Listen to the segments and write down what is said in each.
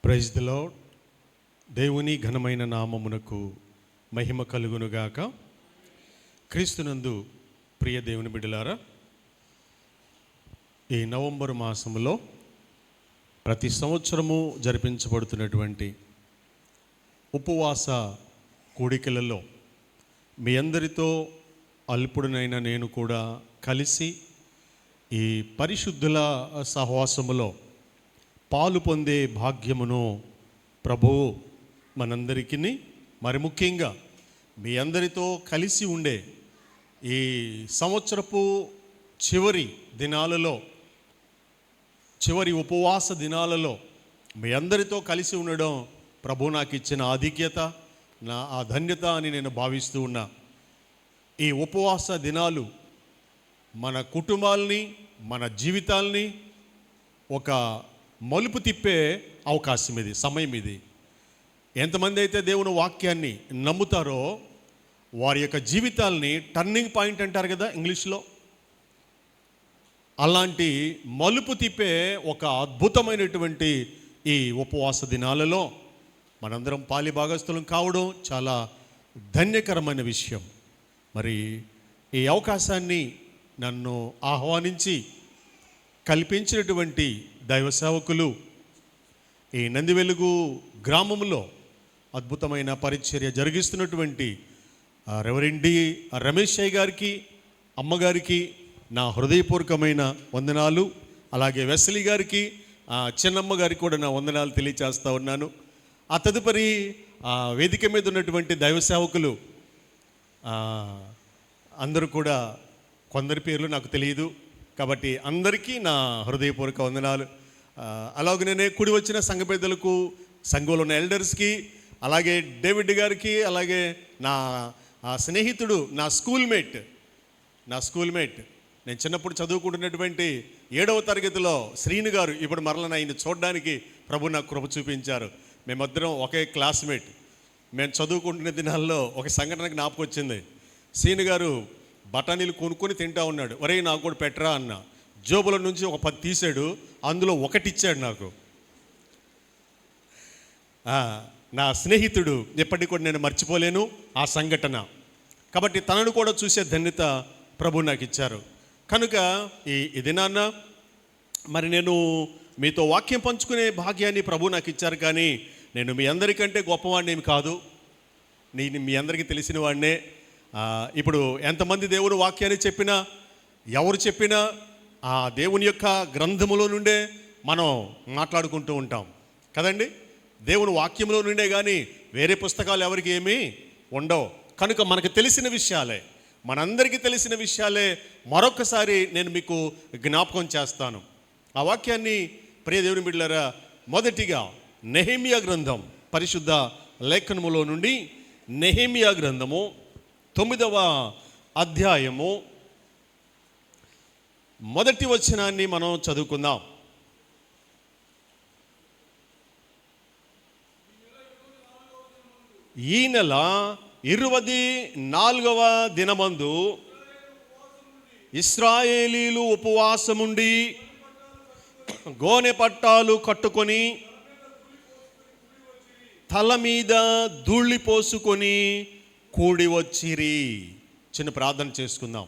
Praise the lord. దేవుని ఘనమైన నామమునకు మహిమ కలుగునుగాక. క్రీస్తునందు ప్రియ దేవుని బిడ్డలారా, ఈ నవంబర్ మాసంలో ప్రతి సంవత్సరము జరిపించబడుతున్నటువంటి ఉపవాస కూడికలలో మీ అందరితో అల్పుడునైన నేను కూడా కలిసి ఈ పరిశుద్ధుల సహవాసములో పాలు పొందే భాగ్యమును ప్రభువు మనందరికీ, మరి ముఖ్యంగా మీ అందరితో కలిసి ఉండే ఈ సంవత్సరపు చివరి దినాలలో, చివరి ఉపవాస దినాలలో మీ అందరితో కలిసి ఉండడం ప్రభు నాకు ఇచ్చిన ఆధిక్యత, ఆ ధన్యత అని నేను భావిస్తూ ఉన్నా. ఈ ఉపవాస దినాలు మన కుటుంబాలని, మన జీవితాల్ని ఒక మలుపు తిప్పే అవకాశం ఇది, సమయం ఇది. ఎంతమంది అయితే దేవుని వాక్యాన్ని నమ్ముతారో వారి యొక్క జీవితాల్ని టర్నింగ్ పాయింట్ అంటారు కదా ఇంగ్లీష్లో, అలాంటి మలుపు తిప్పే ఒక అద్భుతమైనటువంటి ఈ ఉపవాస దినాలలో మనందరం పాలి భాగస్థులం కావడం చాలా ధన్యకరమైన విషయం. మరి ఈ అవకాశాన్ని నన్ను ఆహ్వానించి కల్పించినటువంటి దైవ సేవకులు, ఈ నందివెలుగు గ్రామంలో అద్భుతమైన పరిచర్య జరిగిస్తున్నటువంటి రెవరెండ్ డి. రమేష్ అయ్య గారికి, అమ్మగారికి నా హృదయపూర్వకమైన వందనాలు. అలాగే వెస్లీ గారికి, చిన్నమ్మ గారికి కూడా నా వందనాలు తెలియచేస్తూ ఉన్నాను. ఆ తదుపరి వేదిక మీద ఉన్నటువంటి దైవ సేవకులు అందరూ కూడా, కొందరి పేర్లు నాకు తెలియదు కాబట్టి అందరికీ నా హృదయపూర్వక వందనాలు. అలాగనే కూడి వచ్చిన సంఘ పెద్దలకు, సంఘంలో ఉన్న ఎల్డర్స్కి, అలాగే డేవిడ్ గారికి, అలాగే నా స్నేహితుడు, నా స్కూల్మేట్ నేను చిన్నప్పుడు చదువుకుంటున్నటువంటి 7వ తరగతిలో శ్రీను గారు ఇప్పుడు మరల ఆయన చూడడానికి ప్రభు నాకు కృప చూపించారు. మేమిద్దరం ఒకే క్లాస్మేట్. మేము చదువుకుంటున్న దినాల్లో ఒక సంఘటన జ్ఞాపకం వచ్చింది. శ్రీను గారు బఠానీలు కొనుక్కొని తింటా ఉన్నాడు. ఒరే నాకు కూడా పెట్టరా అన్న. జోబుల నుంచి ఒక 10 తీసాడు, అందులో ఒకటి ఇచ్చాడు నాకు. నా స్నేహితుడు, ఎప్పటికీ కూడా నేను మర్చిపోలేను ఆ సంఘటన. కాబట్టి తనను కూడా చూసే ధన్యత ప్రభు నాకు ఇచ్చారు. కనుక ఈ దినాన్న మరి నేను మీతో వాక్యం పంచుకునే భాగ్యాన్ని ప్రభు నాకు ఇచ్చారు. కానీ నేను మీ అందరికంటే గొప్పవాడిని ఏమి కాదు, నేను మీ అందరికీ తెలిసిన వాడినే. ఇప్పుడు ఎంతమంది దేవుని వాక్యాన్ని చెప్పినా, ఎవరు చెప్పినా ఆ దేవుని యొక్క గ్రంథములో నుండే మనం మాట్లాడుకుంటూ ఉంటాం కదండి. దేవుని వాక్యంలో నుండే కానీ వేరే పుస్తకాలు ఎవరికి ఏమీ ఉండవు. కనుక మనకు తెలిసిన విషయాలే, మనందరికీ తెలిసిన విషయాలే మరొకసారి నేను మీకు జ్ఞాపకం చేస్తాను. ఆ వాక్యాన్ని ప్రియ దేవుని బిడ్డలారా, మొదటిగా నెహెమియా గ్రంథం, పరిశుద్ధ లేఖనములో నుండి నెహెమియా గ్రంథము 9వ అధ్యాయము మొదటి వచనాన్ని మనం చదువుకుందాం. ఈ నెల 24వ దినమందు ఇశ్రాయేలీలు ఉపవాసముండి గోనె పట్టాలు కట్టుకొని తల మీద ధూళి పోసుకొని కూడి వచ్చిరి. చిన్న ప్రార్థన చేసుకుందాం.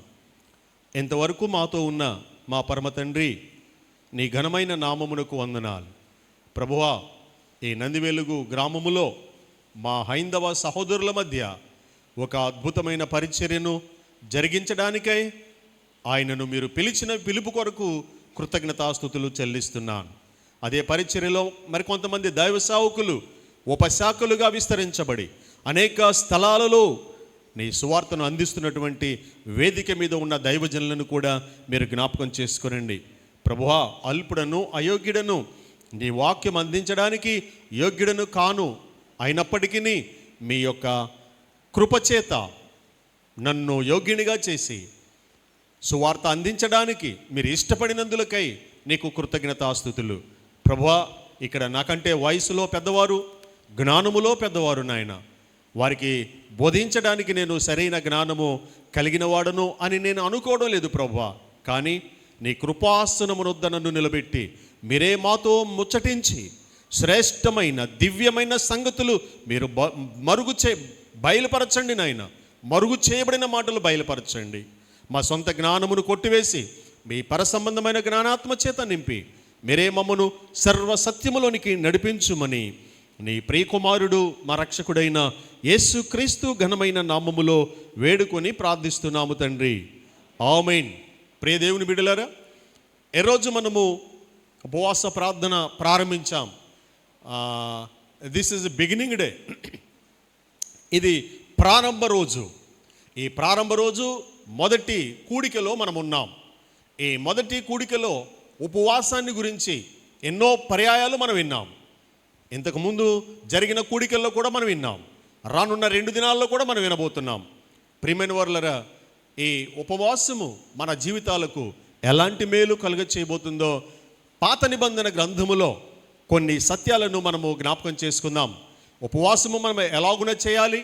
ఎంతవరకు మాతో ఉన్న మా పరమ తండ్రి, నీ ఘనమైన నామమునకు వందనాలు. ప్రభువా, ఈ నందివెలుగు గ్రామములో మా హైందవ సహోదరుల మధ్య ఒక అద్భుతమైన పరిచర్యను జరిగించడానికై ఆయనను మీరు పిలిచిన పిలుపు కొరకు కృతజ్ఞతాస్తుతులు చెల్లిస్తున్నాను. అదే పరిచర్యలో మరికొంతమంది దైవ సేవకులు ఉపశాఖలుగా విస్తరించబడి అనేక స్థలాలలో నీ సువార్తను అందిస్తున్నటువంటి వేదిక మీద ఉన్న దైవజనులను కూడా మీరు జ్ఞాపకం చేసుకునండి. ప్రభువా, అల్పుడను అయోగ్యుడను నీ వాక్యం అందించడానికి యోగ్యుడను కాను, అయినప్పటికీ మీ యొక్క కృపచేత నన్ను యోగ్యునిగా చేసి సువార్త అందించడానికి మీరు ఇష్టపడినందులకై నీకు కృతజ్ఞతాస్తుతులు. ప్రభువా, ఇక్కడ నాకంటే వయసులో పెద్దవారు, జ్ఞానములో పెద్దవారు నాయన, వారికి బోధించడానికి నేను సరైన జ్ఞానము కలిగిన వాడను అని నేను అనుకోవడం లేదు ప్రభువా. కానీ నీ కృపాసనమునొద్ద నన్ను నిలబెట్టి మీరే మాతో ముచ్చటించి శ్రేష్టమైన దివ్యమైన సంగతులు మీరు బయలుపరచండి నాయన. మరుగు చేయబడిన మాటలు బయలుపరచండి. మా సొంత జ్ఞానమును కొట్టివేసి మీ పరసంబంధమైన జ్ఞానాత్మ చేత నింపి మీరే మమ్మను సర్వసత్యములోనికి నడిపించుమని నీ ప్రియకుమారుడు మా రక్షకుడైన యేసుక్రీస్తు ఘనమైన నామములో వేడుకొని ప్రార్థిస్తున్నాము తండ్రి. ఆమేన్. ప్రియ దేవుని బిడ్డలారా, ఈరోజు మనము ఉపవాస ప్రార్థన ప్రారంభించాం. This is beginning day. ఇది ప్రారంభ రోజు. ఈ ప్రారంభ రోజు మొదటి కూడికలో మనం ఉన్నాం. ఈ మొదటి కూడికలో ఉపవాసాన్ని గురించి ఎన్నో పర్యాయాలు మనం విన్నాం. ఇంతకుముందు జరిగిన కూడికల్లో కూడా మనం విన్నాం. రానున్న 2 దినాల్లో కూడా మనం వినబోతున్నాం. ప్రియమైన వారులారా, ఈ ఉపవాసము మన జీవితాలకు ఎలాంటి మేలు కలుగ చేయబోతుందో పాత నిబంధన గ్రంథములో కొన్ని సత్యాలను మనము జ్ఞాపకం చేసుకుందాం. ఉపవాసము మనం ఎలాగున చేయాలి,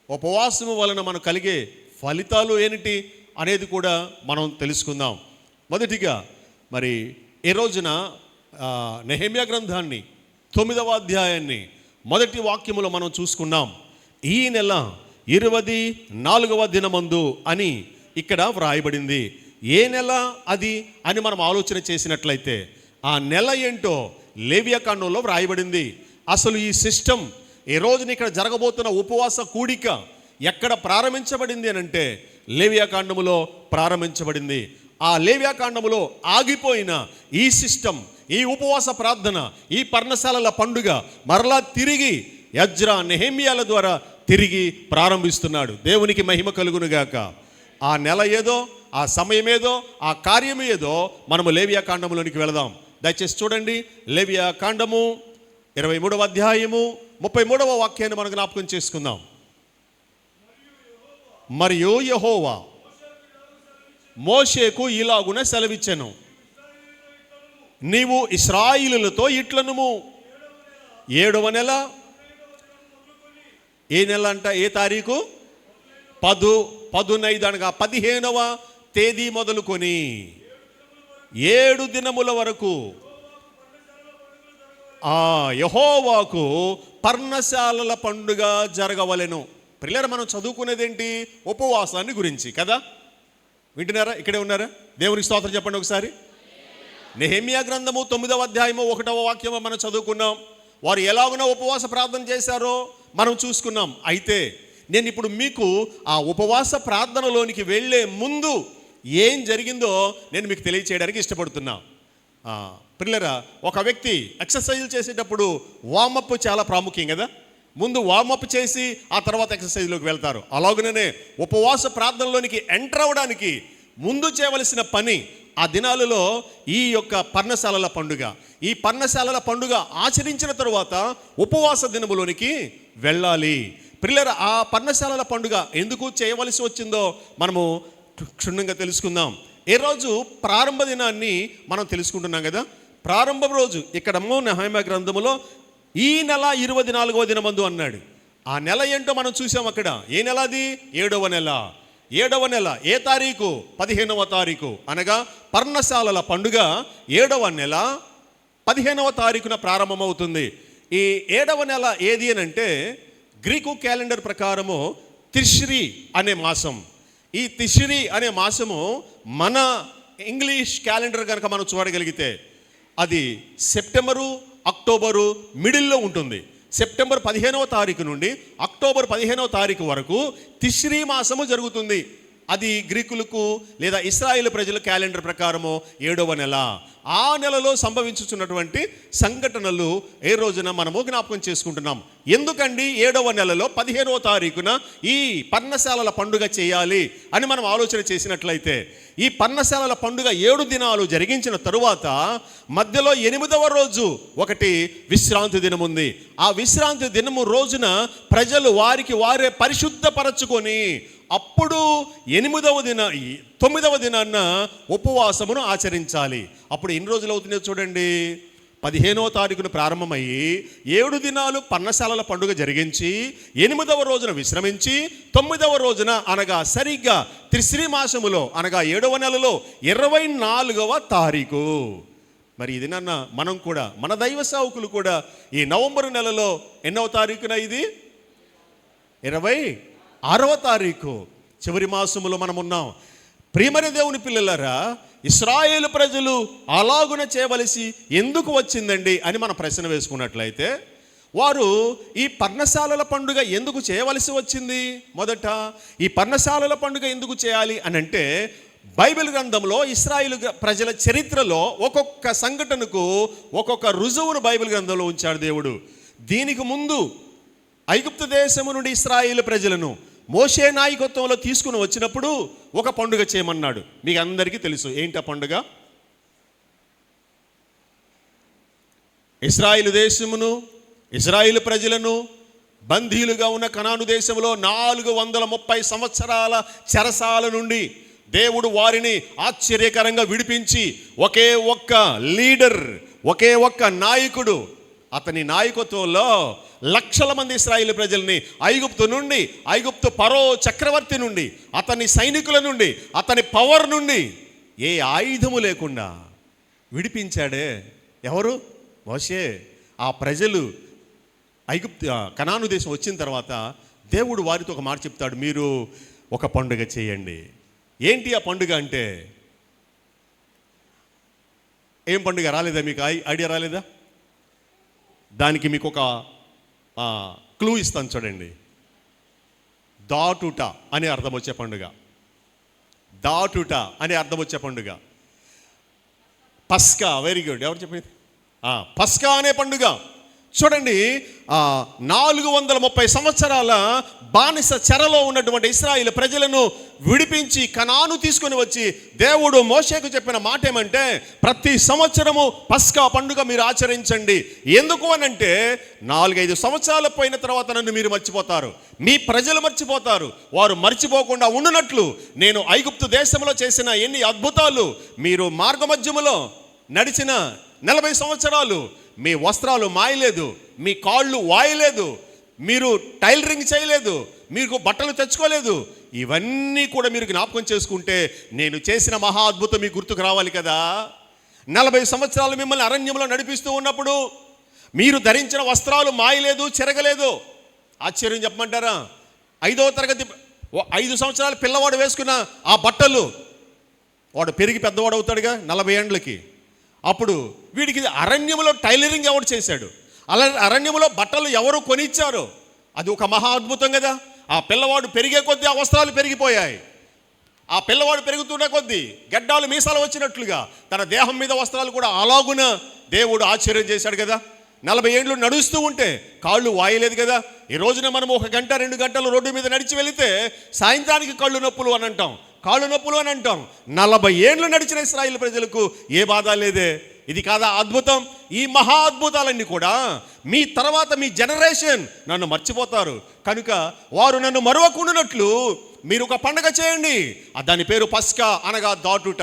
ఉపవాసము వలన మనకు కలిగే ఫలితాలు ఏమిటి అనేది కూడా మనం తెలుసుకుందాం. మొదటిగా మరి ఈ రోజున నెహెమ్యా గ్రంథాన్ని 9వ అధ్యాయాన్ని మొదటి వాక్యములో మనం చూసుకున్నాం. ఈ నెల 24వ దినమందు అని ఇక్కడ వ్రాయబడింది. ఏ నెల అది అని మనం ఆలోచన చేసినట్లయితే ఆ నెల ఏంటో లేవియాకాండంలో వ్రాయబడింది. అసలు ఈ సిస్టమ్ ఈ రోజున ఇక్కడ జరగబోతున్న ఉపవాస కూడిక ఎక్కడ ప్రారంభించబడింది అని అంటే లేవియాకాండములో ప్రారంభించబడింది. ఆ లేవియాకాండములో ఆగిపోయిన ఈ సిస్టమ్, ఈ ఉపవాస ప్రార్థన, ఈ పర్ణశాలల పండుగ మరలా తిరిగి యజ్రా నెహెమ్యాల ద్వారా తిరిగి ప్రారంభిస్తున్నాడు. దేవునికి మహిమ కలుగునుగాక. ఆ నెల ఏదో, ఆ సమయం ఏదో, ఆ కార్యం ఏదో మనము లేవియాకాండములోనికి వెళదాం. దయచేసి చూడండి. లేవియాకాండము 23వ అధ్యాయము 33వ వాక్యాన్ని మనం జ్ఞాపకం చేసుకుందాం. మరియు యెహోవా మోషేకు ఇలాగున సెలవిచ్చెను, నీవు ఇశ్రాయేలులతో ఇట్లనుము, 7వ నెల, ఏ నెల అంట, ఏ తారీఖు? 15 అనగా 15వ తేదీ మొదలుకొని 7 దినముల వరకు యెహోవాకు పర్ణశాలల పండుగ జరగవలెను. పిల్లలు మనం చదువుకునేదేంటి? ఉపవాసాన్ని గురించి కదా. వింటున్నారా? ఇక్కడే ఉన్నారా? దేవునికి స్తోత్రం చెప్పండి ఒకసారి. నెహెమ్యా గ్రంథము 9వ అధ్యాయము 1వ వాక్యము మనం చదువుకున్నాం. వారు ఎలాగున ఉపవాస ప్రార్థన చేశారో మనం చూసుకున్నాం. అయితే నేను ఇప్పుడు మీకు ఆ ఉపవాస ప్రార్థనలోనికి వెళ్ళే ముందు ఏం జరిగిందో నేను మీకు తెలియచేయడానికి ఇష్టపడుతున్నా. పిల్లరా, ఒక వ్యక్తి ఎక్సర్సైజ్ చేసేటప్పుడు వార్మప్ చాలా ప్రాముఖ్యం కదా. ముందు వార్మప్ చేసి ఆ తర్వాత ఎక్సర్సైజ్లోకి వెళ్తారు. అలాగనే ఉపవాస ప్రార్థనలోనికి ఎంటర్ అవ్వడానికి ముందు చేయవలసిన పని ఆ దినాలలో ఈ యొక్క పర్ణశాలల పండుగ. ఈ పర్ణశాలల పండుగ ఆచరించిన తరువాత ఉపవాస దినములోనికి వెళ్ళాలి. పిల్లరా, ఆ పర్ణశాలల పండుగ ఎందుకు చేయవలసి వచ్చిందో మనము క్షుణ్ణంగా తెలుసుకుందాం. ఏ రోజు ప్రారంభ దినాన్ని మనం తెలుసుకుంటున్నాం కదా. ప్రారంభ రోజు ఇక్కడ నెహెమ్యా గ్రంథములో ఈ నెల 24వ దినమందు అన్నాడు. ఆ నెల ఏంటో మనం చూసాం అక్కడ. ఏ నెల అది? 7వ నెల. 7వ నెల ఏ తారీఖు? 15వ తారీఖు. అనగా పర్ణశాలల పండుగ 7వ నెల 15వ తారీఖున ప్రారంభమవుతుంది. ఈ 7వ నెల ఏది అని అంటే గ్రీకు క్యాలెండర్ ప్రకారము తిష్రీ అనే మాసం. ఈ తిష్రీ అనే మాసము మన ఇంగ్లీష్ క్యాలెండర్ కనుక మనం చూడగలిగితే అది సెప్టెంబరు అక్టోబరు మిడిల్లో ఉంటుంది. సెప్టెంబర్ 15వ తారీఖు నుండి అక్టోబర్ 15వ తారీఖు వరకు తిష్రీ మాసము జరుగుతుంది. అది గ్రీకులకు లేదా ఇశ్రాయేలు ప్రజల క్యాలెండర్ ప్రకారము 7వ నెల. ఆ నెలలో సంభవించుతున్నటువంటి సంఘటనలు ఏ రోజున మనము జ్ఞాపకం చేసుకుంటున్నాం. ఎందుకండి 7వ నెలలో 15వ తారీఖున ఈ పర్ణశాలల పండుగ చేయాలి అని మనం ఆలోచన చేసినట్లయితే, ఈ పర్ణశాలల పండుగ 7 దినాలు జరిగించిన తరువాత మధ్యలో 8వ రోజు ఒకటి విశ్రాంతి దినం ఉంది. ఆ విశ్రాంతి దినము రోజున ప్రజలు వారికి వారే పరిశుద్ధపరచుకొని అప్పుడు 9వ దినాన్న ఉపవాసమును ఆచరించాలి. అప్పుడు ఎన్ని రోజులు అవుతుందో చూడండి. 15వ తారీఖున ప్రారంభమయ్యి 7 దినాలు పర్ణశాలల పండుగ జరిగించి 8వ రోజున విశ్రమించి 9వ రోజున అనగా సరిగ్గా తిష్రీ మాసములో అనగా 7వ నెలలో 24వ తారీఖు మరి ఇది నాన్న మనం కూడా మన దైవ సేవకులు కూడా ఈ నవంబర్ నెలలో ఎన్నవ తారీఖున ఇది 26వ తారీఖు చివరి మాసములో మనం ఉన్నాం. ప్రియమైన దేవుని పిల్లలారా, ఇశ్రాయేలు ప్రజలు అలాగున చేయవలసి ఎందుకు వచ్చిందండి అని మనం ప్రశ్న వేసుకున్నట్లయితే, వారు ఈ పర్ణశాలల పండుగ ఎందుకు చేయవలసి వచ్చింది? మొదట ఈ పర్ణశాలల పండుగ ఎందుకు చేయాలి అని అంటే, బైబిల్ గ్రంథంలో ఇశ్రాయేలు ప్రజల చరిత్రలో ఒక్కొక్క సంఘటనకు ఒక్కొక్క రుజువును బైబిల్ గ్రంథంలో ఉంచాడు దేవుడు. దీనికి ముందు ఐగుప్తు దేశము నుండి ఇశ్రాయేలు ప్రజలను మోషే నాయకత్వంలో తీసుకుని వచ్చినప్పుడు ఒక పండుగ చేయమన్నాడు. మీకు అందరికీ తెలుసు ఏంటి ఆ పండుగ? ఇశ్రాయేలు దేశమును ఇశ్రాయేలు ప్రజలను బందీలుగా ఉన్న కనాను దేశంలో 430 సంవత్సరాల చెరసాల నుండి దేవుడు వారిని ఆశ్చర్యకరంగా విడిపించి ఒకే ఒక్క లీడర్, ఒకే ఒక్క నాయకుడు, అతని నాయకత్వంలో లక్షల మంది ఇశ్రాయేలు ప్రజల్ని ఐగుప్తు ఫరో చక్రవర్తి నుండి, అతని సైనికుల నుండి, అతని పవర్ నుండి ఏ ఆయుధము లేకుండా విడిపించాడే. ఎవరు? మోషే. ఆ ప్రజలు కనాను దేశం వచ్చిన తర్వాత దేవుడు వారితో ఒక మాట చెప్తాడు, మీరు ఒక పండుగ చేయండి. ఏంటి ఆ పండుగ అంటే? ఏం పండుగ? రాలేదా మీకు ఐడియా? రాలేదా? దానికి మీకు ఒక క్లూ ఇస్తాను చూడండి. దాటుట అనే అర్థం వచ్చే పండుగ. దాటుట అనే అర్థం వచ్చే పండుగ పస్కా. Very good. ఎవరు చెప్పింది? పస్కా అనే పండుగ. చూడండి, 430 సంవత్సరాల బానిస చెరలో ఉన్నటువంటి ఇశ్రాయేలు ప్రజలను విడిపించి కనాను తీసుకొని వచ్చి దేవుడు మోషేకు చెప్పిన మాట ఏమంటే, ప్రతి సంవత్సరము పస్కా పండుగ మీరు ఆచరించండి. ఎందుకు అనంటే, 4-5 సంవత్సరాలు పోయిన తర్వాత నన్ను మీరు మర్చిపోతారు, మీ ప్రజలు మర్చిపోతారు. వారు మర్చిపోకుండా ఉండునట్లు నేను ఐగుప్తు దేశంలో చేసిన ఎన్ని అద్భుతాలు, మీరు మార్గమధ్యములో నడిచిన 40 సంవత్సరాలు మీ వస్త్రాలు మాయలేదు, మీ కాళ్ళు వాయలేదు, మీరు టైలరింగ్ చేయలేదు, మీకు బట్టలు తెచ్చుకోలేదు. ఇవన్నీ కూడా మీరు జ్ఞాపకం చేసుకుంటే నేను చేసిన మహా అద్భుతం మీకు గుర్తుకు రావాలి కదా. 40 సంవత్సరాలు మిమ్మల్ని అరణ్యంలో నడిపిస్తూ ఉన్నప్పుడు మీరు ధరించిన వస్త్రాలు మాయలేదు, చెరగలేదు. ఆశ్చర్యం చెప్పమంటారా? 5వ తరగతి 5 సంవత్సరాల పిల్లవాడు వేసుకున్న ఆ బట్టలు, వాడు పెరిగి పెద్దవాడు అవుతాడుగా 40 ఏండ్లకి. అప్పుడు వీడికి అరణ్యంలో టైలరింగ్ ఎవరు చేశాడు? అలా అరణ్యంలో బట్టలు ఎవరు కొనిచ్చారు? అది ఒక మహా అద్భుతం కదా. ఆ పిల్లవాడు పెరిగే కొద్దీ ఆ వస్త్రాలు పెరిగిపోయాయి. ఆ పిల్లవాడు పెరుగుతున్న కొద్దీ గడ్డాలు మీసాలు వచ్చినట్లుగా తన దేహం మీద వస్త్రాలు కూడా అలాగున దేవుడు ఆశ్చర్యం చేశాడు కదా. 40 ఏండ్లు నడుస్తూ ఉంటే కాళ్ళు వాయలేదు కదా. ఈ రోజున మనం 1 గంట 2 గంటలు రోడ్డు మీద నడిచి వెళితే సాయంత్రానికి కాళ్ళు నొప్పులు అని అంటాం. 40 ఏండ్లు నడిచిన ఇశ్రాయేలు ప్రజలకు ఏ బాధ లేదే. ఇది కాదా అద్భుతం? ఈ మహా అద్భుతాలన్నీ కూడా మీ తర్వాత మీ జనరేషన్ నన్ను మర్చిపోతారు కనుక వారు నన్ను మరవకుండానట్లు మీరు ఒక పండగ చేయండి. దాని పేరు పస్కా, అనగా దాటుట.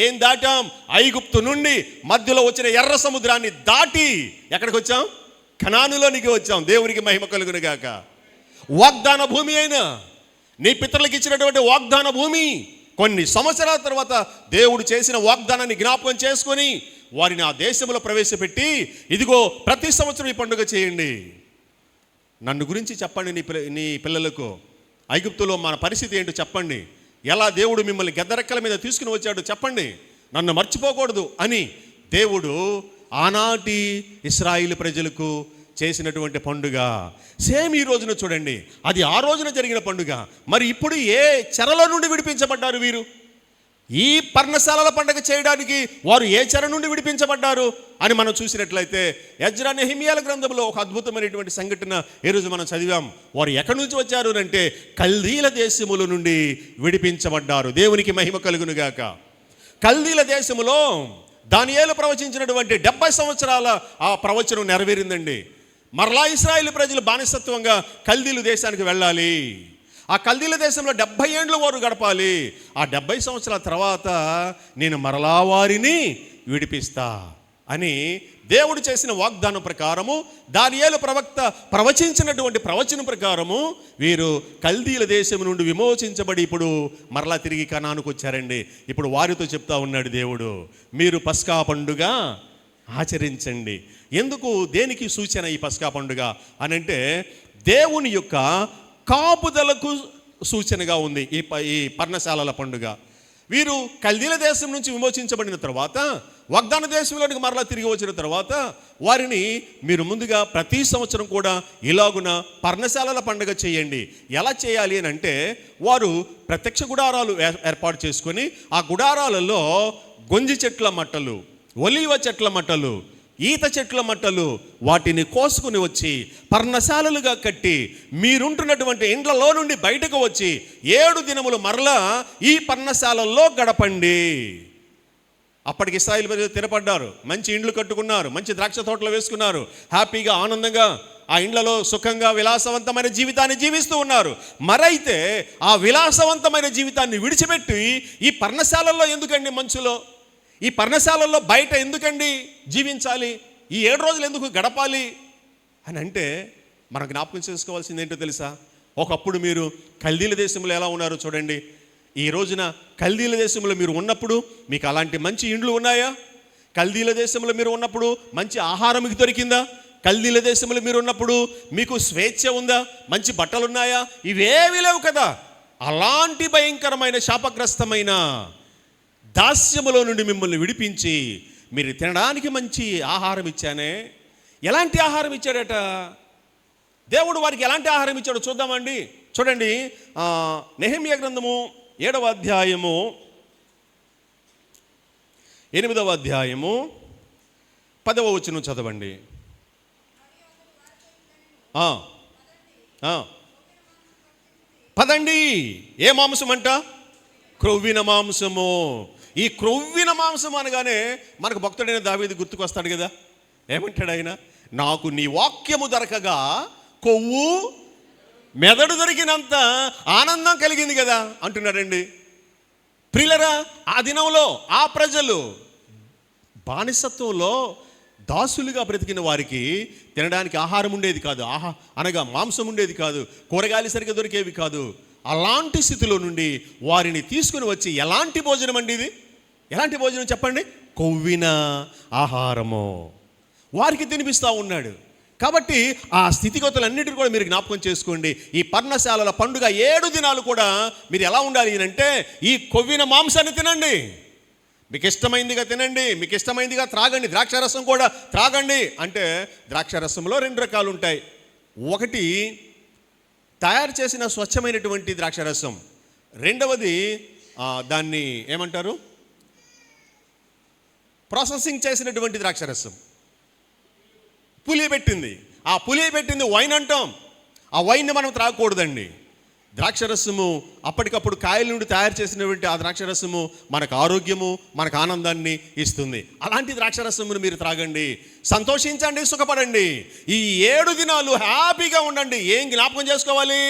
ఏం దాటాం? ఐగుప్తు నుండి మధ్యలో వచ్చిన ఎర్ర సముద్రాన్ని దాటి ఎక్కడికి వచ్చాం? కనానులోనికి వచ్చాం. దేవునికి మహిమ కలుగును గాక. వాగ్దాన భూమి అయినా, నీ పితరులకు ఇచ్చినటువంటి వాగ్దాన భూమి, కొన్ని సంవత్సరాల తర్వాత దేవుడు చేసిన వాగ్దానాన్ని జ్ఞాపకం చేసుకొని వారిని ఆ దేశంలో ప్రవేశపెట్టి, ఇదిగో ప్రతి సంవత్సరం ఈ పండుగ చేయండి. నన్ను గురించి చెప్పండి నీ పిల్లలకు. ఐగుప్తులో మన పరిస్థితి ఏంటో చెప్పండి. ఎలా దేవుడు మిమ్మల్ని గద్దరెక్కల మీద తీసుకుని వచ్చాడు చెప్పండి. నన్ను మర్చిపోకూడదు అని దేవుడు ఆనాటి ఇశ్రాయేలు ప్రజలకు చేసినటువంటి పండుగ సేమ్ ఈ రోజున చూడండి. అది ఆ రోజున జరిగిన పండుగ. మరి ఇప్పుడు ఏ చెరల నుండి విడిపించబడ్డారు వీరు? ఈ పర్ణశాలల పండుగ చేయడానికి వారు ఏ చెర నుండి విడిపించబడ్డారు అని మనం చూసినట్లయితే ఎజ్రా నెహెమియాల గ్రంథంలో ఒక అద్భుతమైనటువంటి సంఘటన ఈరోజు మనం చదివాం. వారు ఎక్కడి నుంచి వచ్చారు అంటే కల్దీల దేశముల నుండి విడిపించబడ్డారు. దేవునికి మహిమ కలుగును గాక. కల్దీల దేశములో దానియేలు ప్రవచించినటువంటి 70 సంవత్సరాల ఆ ప్రవచనం నెరవేరిందండి. మరలా ఇశ్రాయేలు ప్రజలు బానిసత్వంగా కల్దీలు దేశానికి వెళ్ళాలి. ఆ కల్దీల దేశంలో 70 ఏండ్లు వారు గడపాలి. ఆ 70 సంవత్సరాల తర్వాత నేను మరలా వారిని విడిపిస్తా అని దేవుడు చేసిన వాగ్దానం ప్రకారము, దానియేలు ప్రవక్త ప్రవచించినటువంటి ప్రవచనం ప్రకారము వీరు కల్దీల దేశం నుండి విమోచించబడి ఇప్పుడు మరలా తిరిగి కనానుకు వచ్చారండి. ఇప్పుడు వారితో చెప్తా ఉన్నాడు దేవుడు, మీరు పస్కా పండుగ ఆచరించండి. ఎందుకు, దేనికి సూచన ఈ పస్కా పండుగ అని అంటే దేవుని యొక్క కాపుదలకు సూచనగా ఉంది ఈ పర్ణశాలల పండుగ. వీరు కల్దీల దేశం నుంచి విమోచించబడిన తర్వాత వాగ్దాన దేశంలోనికి మరలా తిరిగి వచ్చిన తర్వాత వారిని మీరు ముందుగా ప్రతి సంవత్సరం కూడా ఇలాగున పర్ణశాలల పండుగ చేయండి. ఎలా చేయాలి అని అంటే వారు ప్రత్యక్ష గుడారాలు ఏర్పాటు చేసుకొని ఆ గుడారాలలో గొంజి చెట్ల మట్టలు, ఒలీవ చెట్ల మట్టలు, ఈత చెట్ల మట్టలు వాటిని కోసుకుని వచ్చి పర్ణశాలలుగా కట్టి మీరుంటున్నటువంటి ఇండ్లలో నుండి బయటకు వచ్చి 7 దినములు మరలా ఈ పర్ణశాలల్లో గడపండి. అప్పటికి ఇశ్రాయేలు ప్రజలు స్థిరపడ్డారు, మంచి ఇండ్లు కట్టుకున్నారు, మంచి ద్రాక్ష తోటలు వేసుకున్నారు, హ్యాపీగా ఆనందంగా ఆ ఇండ్లలో సుఖంగా విలాసవంతమైన జీవితాన్ని జీవిస్తూ ఉన్నారు. మరైతే ఆ విలాసవంతమైన జీవితాన్ని విడిచిపెట్టి ఈ పర్ణశాలల్లో ఎందుకండి, మంచులో ఈ పర్ణశాలల్లో బయట ఎందుకండి జీవించాలి, ఈ 7 రోజులు ఎందుకు గడపాలి అని అంటే మనం జ్ఞాపకం చేసుకోవాల్సింది ఏంటో తెలుసా? ఒకప్పుడు మీరు కల్దీల దేశంలో ఎలా ఉన్నారో చూడండి. ఈ రోజున కల్దీల దేశంలో మీరు ఉన్నప్పుడు మీకు అలాంటి మంచి ఇండ్లు ఉన్నాయా? కల్దీల దేశంలో మీరు ఉన్నప్పుడు మంచి ఆహారం మీకు దొరికిందా? కల్దీల దేశంలో మీరు ఉన్నప్పుడు మీకు స్వేచ్ఛ ఉందా? మంచి బట్టలు ఉన్నాయా? ఇవేమీ లేవు కదా. అలాంటి భయంకరమైన శాపగ్రస్తమైన దాస్యములో నుండి మిమ్మల్ని విడిపించి మీరు తినడానికి మంచి ఆహారం ఇచ్చానే. ఎలాంటి ఆహారం ఇచ్చాడట దేవుడు? వారికి ఎలాంటి ఆహారం ఇచ్చాడో చూద్దామండి. చూడండి, నెహెమ్యా గ్రంథము 7వ అధ్యాయము 8వ అధ్యాయము 10వ వచనం చదవండి. పదండి. ఏ మాంసం అంట? క్రొవ్విన మాంసము. ఈ క్రొవ్విన మాంసం అనగానే మనకు భక్తుడైన దావీదు గుర్తుకొస్తాడు కదా. ఏమంటాడు ఆయన? నాకు నీ వాక్యము దొరకగా కొవ్వు మెదడు దొరికినంత ఆనందం కలిగింది కదా అంటున్నాడండి. ప్రియులరా, ఆ దినంలో ఆ ప్రజలు బానిసత్వంలో దాసులుగా బ్రతికిన వారికి తినడానికి ఆహారం ఉండేది కాదు, అనగా మాంసం ఉండేది కాదు, కూరగాయలు సరిగ్గా దొరికేవి కాదు. అలాంటి స్థితిలో నుండి వారిని తీసుకుని వచ్చి ఎలాంటి భోజనం అండి ఇది? ఎలాంటి భోజనం చెప్పండి? కొవ్విన ఆహారము వారికి తినిపిస్తూ ఉన్నాడు. కాబట్టి ఆ స్థితిగతులన్నిటిని కూడా మీరు జ్ఞాపకం చేసుకోండి. ఈ పర్ణశాలల పండుగ 7 దినాలు కూడా మీరు ఎలా ఉండాలి అంటే ఈ కొవ్విన మాంసాన్ని తినండి, మీకు ఇష్టమైందిగా తినండి, మీకు ఇష్టమైందిగా త్రాగండి, ద్రాక్షారసం కూడా త్రాగండి. అంటే ద్రాక్షారసంలో 2 రకాలు ఉంటాయి. ఒకటి తయారు చేసిన స్వచ్ఛమైనటువంటి ద్రాక్షారసం, రెండవది దాన్ని ఏమంటారు, ప్రాసెసింగ్ చేసినటువంటి ద్రాక్షారసం, పులియబెట్టింది. ఆ పులియబెట్టింది వైన్ అంటాం. ఆ వైన్ని మనం త్రాగకూడదండి. ద్రాక్షరసము అప్పటికప్పుడు కాయల నుండి తయారు చేసినటువంటి ఆ ద్రాక్షరసము మనకు ఆరోగ్యము, మనకు ఆనందాన్ని ఇస్తుంది. అలాంటి ద్రాక్షరసమును మీరు త్రాగండి, సంతోషించండి, సుఖపడండి. ఈ 7 దినాలు హ్యాపీగా ఉండండి. ఏం జ్ఞాపకం చేసుకోవాలి?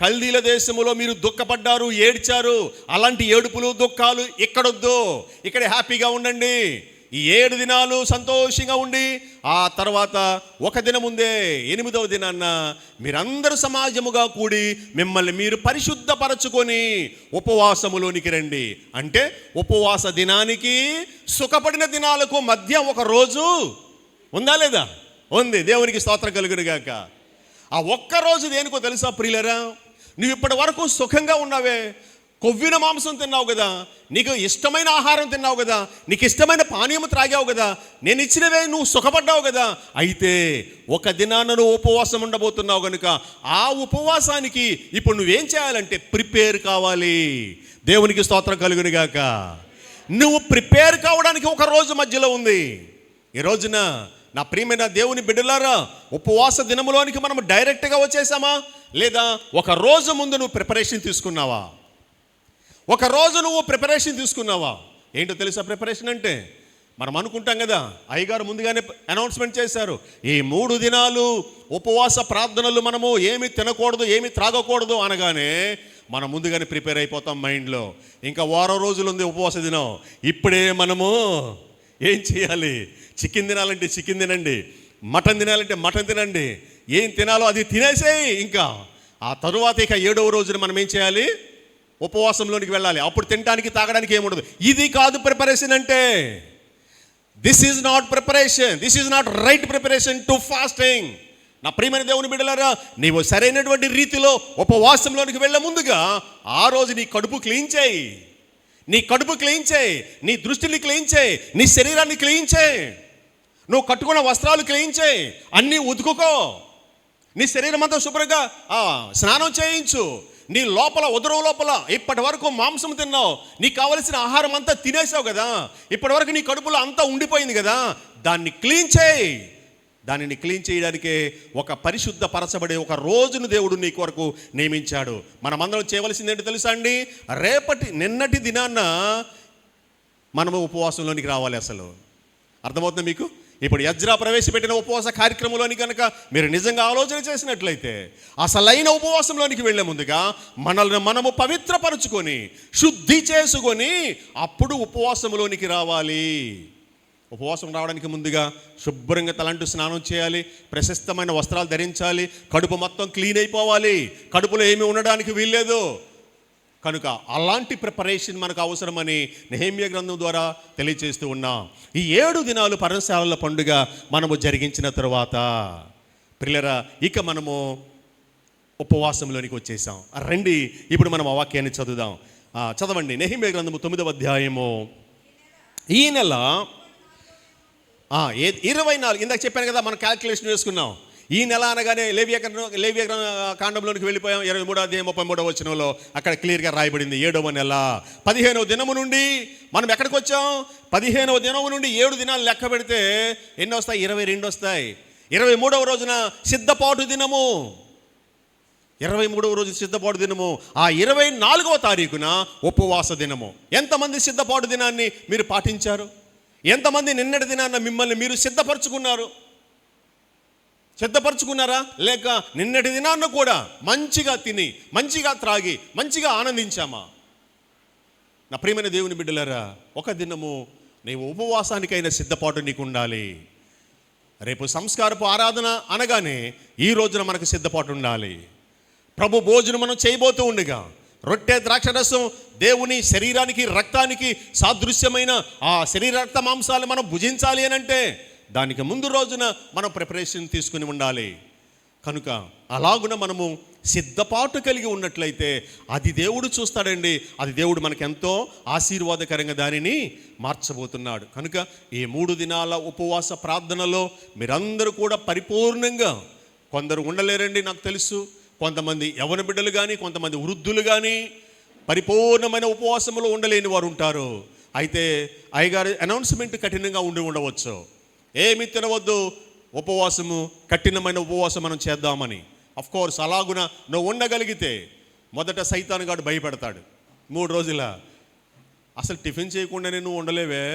కల్దీల దేశములో మీరు దుఃఖపడ్డారు, ఏడ్చారు. అలాంటి ఏడుపులు దుఃఖాలు ఇక్కడొద్దు. ఇక్కడ హ్యాపీగా ఉండండి. ఈ 7 దినాలు సంతోషంగా ఉండి ఆ తర్వాత ఒక దినం ముందే 8వ దినాన్న మీరందరూ సమాజముగా కూడి మిమ్మల్ని మీరు పరిశుద్ధపరచుకొని ఉపవాసములోనికి రండి. అంటే ఉపవాస దినానికి సుఖపడిన దినాలకు మధ్య ఒక రోజు ఉందా లేదా? ఉంది. దేవునికి స్తోత్రం కలుగును గాక. ఆ ఒక్కరోజు దేనికో తెలుసా ప్రియులరా? నువ్వు ఇప్పటి వరకు సుఖంగా ఉన్నావే, కొవ్విన మాంసం తిన్నావు కదా, నీకు ఇష్టమైన ఆహారం తిన్నావు కదా, నీకు ఇష్టమైన పానీయం త్రాగావు కదా, నేను ఇచ్చినవే నువ్వు సుఖపడ్డావు కదా. అయితే ఒక దినాన నువ్వు ఉపవాసం ఉండబోతున్నావు కనుక ఆ ఉపవాసానికి ఇప్పుడు నువ్వేం చేయాలంటే ప్రిపేర్ కావాలి. దేవునికి స్తోత్రం కలుగును గాక. నువ్వు ప్రిపేర్ కావడానికి ఒక రోజు మధ్యలో ఉంది. ఈ రోజున నా ప్రియమైన దేవుని బిడ్డలారా, ఉపవాస దినములోనికి మనం డైరెక్ట్గా వచ్చేసామా, లేదా ఒక రోజు ముందు నువ్వు ప్రిపరేషన్ తీసుకున్నావా? ఒక రోజు నువ్వు ప్రిపరేషన్ తీసుకున్నావా? ఏంటో తెలుసా ప్రిపరేషన్ అంటే? మనం అనుకుంటాం కదా, అయ్యగారు ముందుగానే అనౌన్స్మెంట్ చేశారు, ఈ 3 దినాలు ఉపవాస ప్రార్థనలు మనము ఏమి తినకూడదు, ఏమి త్రాగకూడదు అనగానే మనం ముందుగానే ప్రిపేర్ అయిపోతాం మైండ్లో. ఇంకా వారం రోజులు ఉంది ఉపవాస దినం. ఇప్పుడే మనము ఏం చేయాలి? చికెన్ తినాలంటే చికెన్ తినండి, మటన్ తినాలంటే మటన్ తినండి, ఏం తినాలో అది తినేసేయి. ఇంకా ఆ తరువాత ఇక 7వ రోజున మనం ఏం చేయాలి? ఉపవాసంలోనికి వెళ్ళాలి. అప్పుడు తినడానికి తాగడానికి ఏముండదు. ఇది కాదు ప్రిపరేషన్ అంటే. This is not preparation, this is not right preparation to fasting. నా ప్రియమైన దేవుని బిడ్డలారా, నీవు సరైనటువంటి రీతిలో ఉపవాసంలోనికి వెళ్ళే ముందుగా ఆ రోజు నీ కడుపు క్లీన్ చేయి, నీ కడుపు క్లీన్ చేయి, నీ దృష్టిని క్లీన్ చేయి, నీ శరీరాన్ని క్లీన్ చేయి, నువ్వు కట్టుకున్న వస్త్రాలు క్లీన్ చేయి, అన్నీ ఉతుకుకో, నీ శరీరం అంతా శుభ్రంగా స్నానం చేయించు. నీ లోపల ఉదరం లోపల ఇప్పటి వరకు మాంసం తిన్నావు, నీకు కావలసిన ఆహారం అంతా తినేసావు కదా, ఇప్పటి వరకు నీ కడుపులో అంతా ఉండిపోయింది కదా, దాన్ని క్లీన్ చేయి. దానిని క్లీన్ చేయడానికే ఒక పరిశుద్ధ పరచబడే ఒక రోజును దేవుడు నీ కొరకు నియమించాడు. మనమందరం చేయవలసింది ఏంటో తెలుసా అండి? నిన్నటి దినాన్న మనము ఉపవాసంలోనికి రావాలి. అసలు అర్థమవుతుంది మీకు? ఇప్పుడు యజ్రా ప్రవేశపెట్టిన ఉపవాస కార్యక్రమంలోని కనుక మీరు నిజంగా ఆలోచన చేసినట్లయితే అసలైన ఉపవాసంలోనికి వెళ్ళే ముందుగా మనల్ని మనము పవిత్రపరుచుకొని శుద్ధి చేసుకొని అప్పుడు ఉపవాసంలోనికి రావాలి. ఉపవాసం రావడానికి ముందుగా శుభ్రంగా తలంటూ స్నానం చేయాలి, ప్రశస్తమైన వస్త్రాలు ధరించాలి, కడుపు మొత్తం క్లీన్ అయిపోవాలి, కడుపులో ఏమీ ఉండడానికి వీల్లేదు. కనుక అలాంటి ప్రిపరేషన్ మనకు అవసరమని నెహెమ్యా గ్రంథం ద్వారా తెలియజేస్తూ ఉన్నాం. ఈ 7 దినాలు పర్ణశాలల పండుగ మనము జరిగించిన తరువాత ప్రియులరా, ఇక మనము ఉపవాసంలోనికి వచ్చేసాం. రండి ఇప్పుడు మనం ఆ వాక్యాన్ని చదువుదాం. చదవండి. నెహెమ్యా గ్రంథము 9వ అధ్యాయము. ఈ నెల 24, ఇందాక చెప్పాను కదా, మనం క్యాల్కులేషన్ చేసుకున్నాం. ఈ నెల అనగానే లేవియా కాండంలోనికి వెళ్ళిపోయాం. 23వ అధ్యాయం 33వ వచనంలో అక్కడ క్లియర్గా రాయబడింది 7వ నెల 15వ దినము నుండి మనం ఎక్కడికి వచ్చాం? 15వ దినము నుండి 7 దినాలు లెక్క పెడితే ఎన్ని వస్తాయి? 22 వస్తాయి. 23వ రోజున సిద్ధపాటు దినము, 23వ రోజు సిద్ధపాటు దినము. ఆ 24వ తారీఖున ఉపవాస దినము. ఎంతమంది సిద్ధపాటు దినాన్ని మీరు పాటించారు? ఎంతమంది నిన్నటి దినాన్న మిమ్మల్ని మీరు సిద్ధపరచుకున్నారా? లేక నిన్నటి దినాన్న కూడా మంచిగా తిని, మంచిగా త్రాగి, మంచిగా ఆనందించామా? నా ప్రియమైన దేవుని బిడ్డలారా, ఒక దినము నీవు ఉపవాసానికైనా సిద్ధపాటు నీకు ఉండాలి. రేపు సంస్కారపు ఆరాధన అనగానే ఈ రోజున మనకు సిద్ధపాటు ఉండాలి. ప్రభు భోజనం మనం చేయబోతూ ఉండగా రొట్టె ద్రాక్షరసం దేవుని శరీరానికి రక్తానికి సాదృశ్యమైన ఆ శరీర రక్త మాంసాలు మనం భుజించాలి అని అంటే దానికి ముందు రోజున మనం ప్రిపరేషన్ తీసుకుని ఉండాలి. కనుక అలాగున మనము సిద్ధపాటు కలిగి ఉన్నట్లయితే అది దేవుడు చూస్తాడండి. అది దేవుడు మనకెంతో ఆశీర్వాదకరంగా దానిని మార్చబోతున్నాడు. కనుక ఈ 3 దినాల ఉపవాస ప్రార్థనలో మీరందరూ కూడా పరిపూర్ణంగా, కొందరు ఉండలేరండి నాకు తెలుసు, కొంతమంది యవ్వన బిడ్డలు కానీ, కొంతమంది వృద్ధులు కానీ పరిపూర్ణమైన ఉపవాసంలో ఉండలేని వారు ఉంటారు. అయితే అయ్యగారి అనౌన్స్మెంట్ కఠినంగా ఉండవచ్చు. ఏమి తినవద్దు, ఉపవాసము కఠినమైన ఉపవాసం మనం చేద్దామని. అఫ్కోర్స్ అలాగున నువ్వు ఉండగలిగితే మొదట సైతానుగాడు భయపెడతాడు. 3 రోజుల అసలు టిఫిన్ చేయకుండానే నువ్వు ఉండలేవే,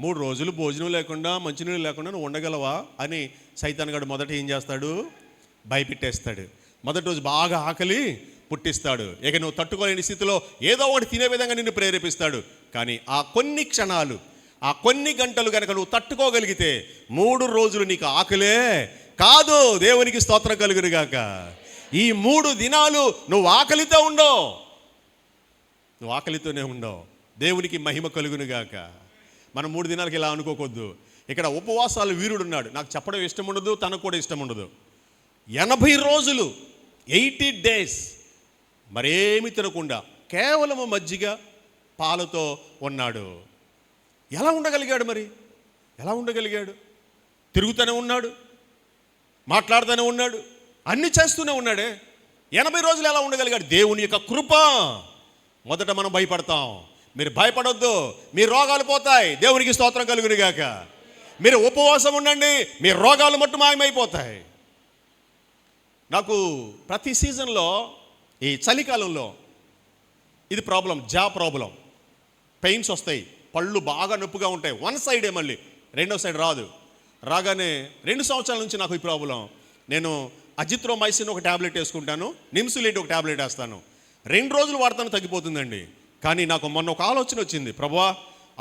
3 రోజులు భోజనం లేకుండా మంచినీళ్ళు లేకుండా నువ్వు ఉండగలవా అని సైతానుగాడు మొదట ఏం చేస్తాడు? భయపెట్టేస్తాడు. మొదటి రోజు బాగా ఆకలి పుట్టిస్తాడు. ఇక నువ్వు తట్టుకోలేని స్థితిలో ఏదో ఒకటి తినే విధంగా నిన్ను ప్రేరేపిస్తాడు. కానీ ఆ కొన్ని క్షణాలు, ఆ కొన్ని గంటలు కనుక నువ్వు తట్టుకోగలిగితే 3 రోజులు నీకు ఆకలే కాదు. దేవునికి స్తోత్రం కలుగునుగాక. ఈ 3 దినాలు నువ్వు ఆకలితో ఉండవు, నువ్వు ఆకలితోనే ఉండవు. దేవునికి మహిమ కలుగునుగాక. మనం 3 దినాలకి ఇలా అనుకోకొద్దు. ఇక్కడ ఉపవాసాలు వీరుడున్నాడు, నాకు చెప్పడం ఇష్టం ఉండదు, తనకు కూడా ఇష్టం ఉండదు. 80 రోజులు 80 days మరేమి తినకుండా కేవలము మజ్జిగ పాలతో ఉన్నాడు. ఎలా ఉండగలిగాడు? మరి ఎలా ఉండగలిగాడు? తిరుగుతూనే ఉన్నాడు, మాట్లాడుతూనే ఉన్నాడు, అన్ని చేస్తూనే ఉన్నాడే. 80 రోజులు ఎలా ఉండగలిగాడు? దేవుని యొక్క కృప. మొదట మనం భయపడతాం. మీరు భయపడొద్దు, మీ రోగాలు పోతాయి. దేవునికి స్తోత్రం కలుగునుగాక. మీరు ఉపవాసం ఉండండి, మీ రోగాలు మట్టు మాయమైపోతాయి. నాకు ప్రతి సీజన్లో ఈ చలికాలంలో ఇది ప్రాబ్లం, ప్రాబ్లం, పెయిన్స్ వస్తాయి, పళ్ళు బాగా నొప్పిగా ఉంటాయి. వన్ సైడే, మళ్ళీ రెండో సైడ్ రాదు. రాగానే 2 సంవత్సరాల నుంచి నాకు ఈ ప్రాబ్లం. నేను అజిత్రోమైసిన్ ఒక ట్యాబ్లెట్ వేసుకుంటాను, నిమ్సులేట్ ఒక ట్యాబ్లెట్ వేస్తాను. 2 రోజులు వాడతాను, తగ్గిపోతుందండి. కానీ నాకు మొన్న ఒక ఆలోచన వచ్చింది. ప్రభువా,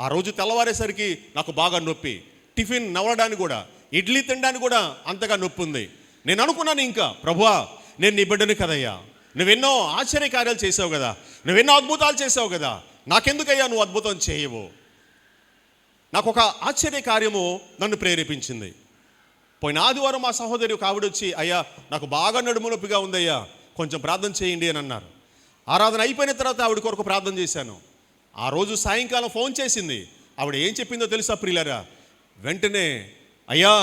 ఆ రోజు తెల్లవారేసరికి నాకు బాగా నొప్పి, టిఫిన్ నవ్వడానికి కూడా, ఇడ్లీ తినడానికి కూడా అంతగా నొప్పి ఉంది. నేను అనుకున్నాను, ఇంకా ప్రభువా, నేను నీ బిడ్డని కదయ్యా, నువ్వెన్నో ఆశ్చర్యకార్యాలు చేసావు కదా, నువ్వెన్నో అద్భుతాలు చేసావు కదా, నాకెందుకయ్యా నువ్వు అద్భుతం చేయవు? నాకు ఒక ఆశ్చర్య కార్యము నన్ను ప్రేరేపించింది. పోయిన ఆదివారం మా సహోదరి ఒక ఆవిడ వచ్చి, అయ్యా నాకు బాగా నడుము నొప్పిగా ఉందయ్యా, కొంచెం ప్రార్థన చేయండి అని అన్నారు. ఆరాధన అయిపోయిన తర్వాత ఆవిడ కొరకు ప్రార్థన చేశాను. ఆ రోజు సాయంకాలం ఫోన్ చేసింది. ఆవిడ ఏం చెప్పిందో తెలుసా ప్రియులారా? వెంటనే, అయ్యా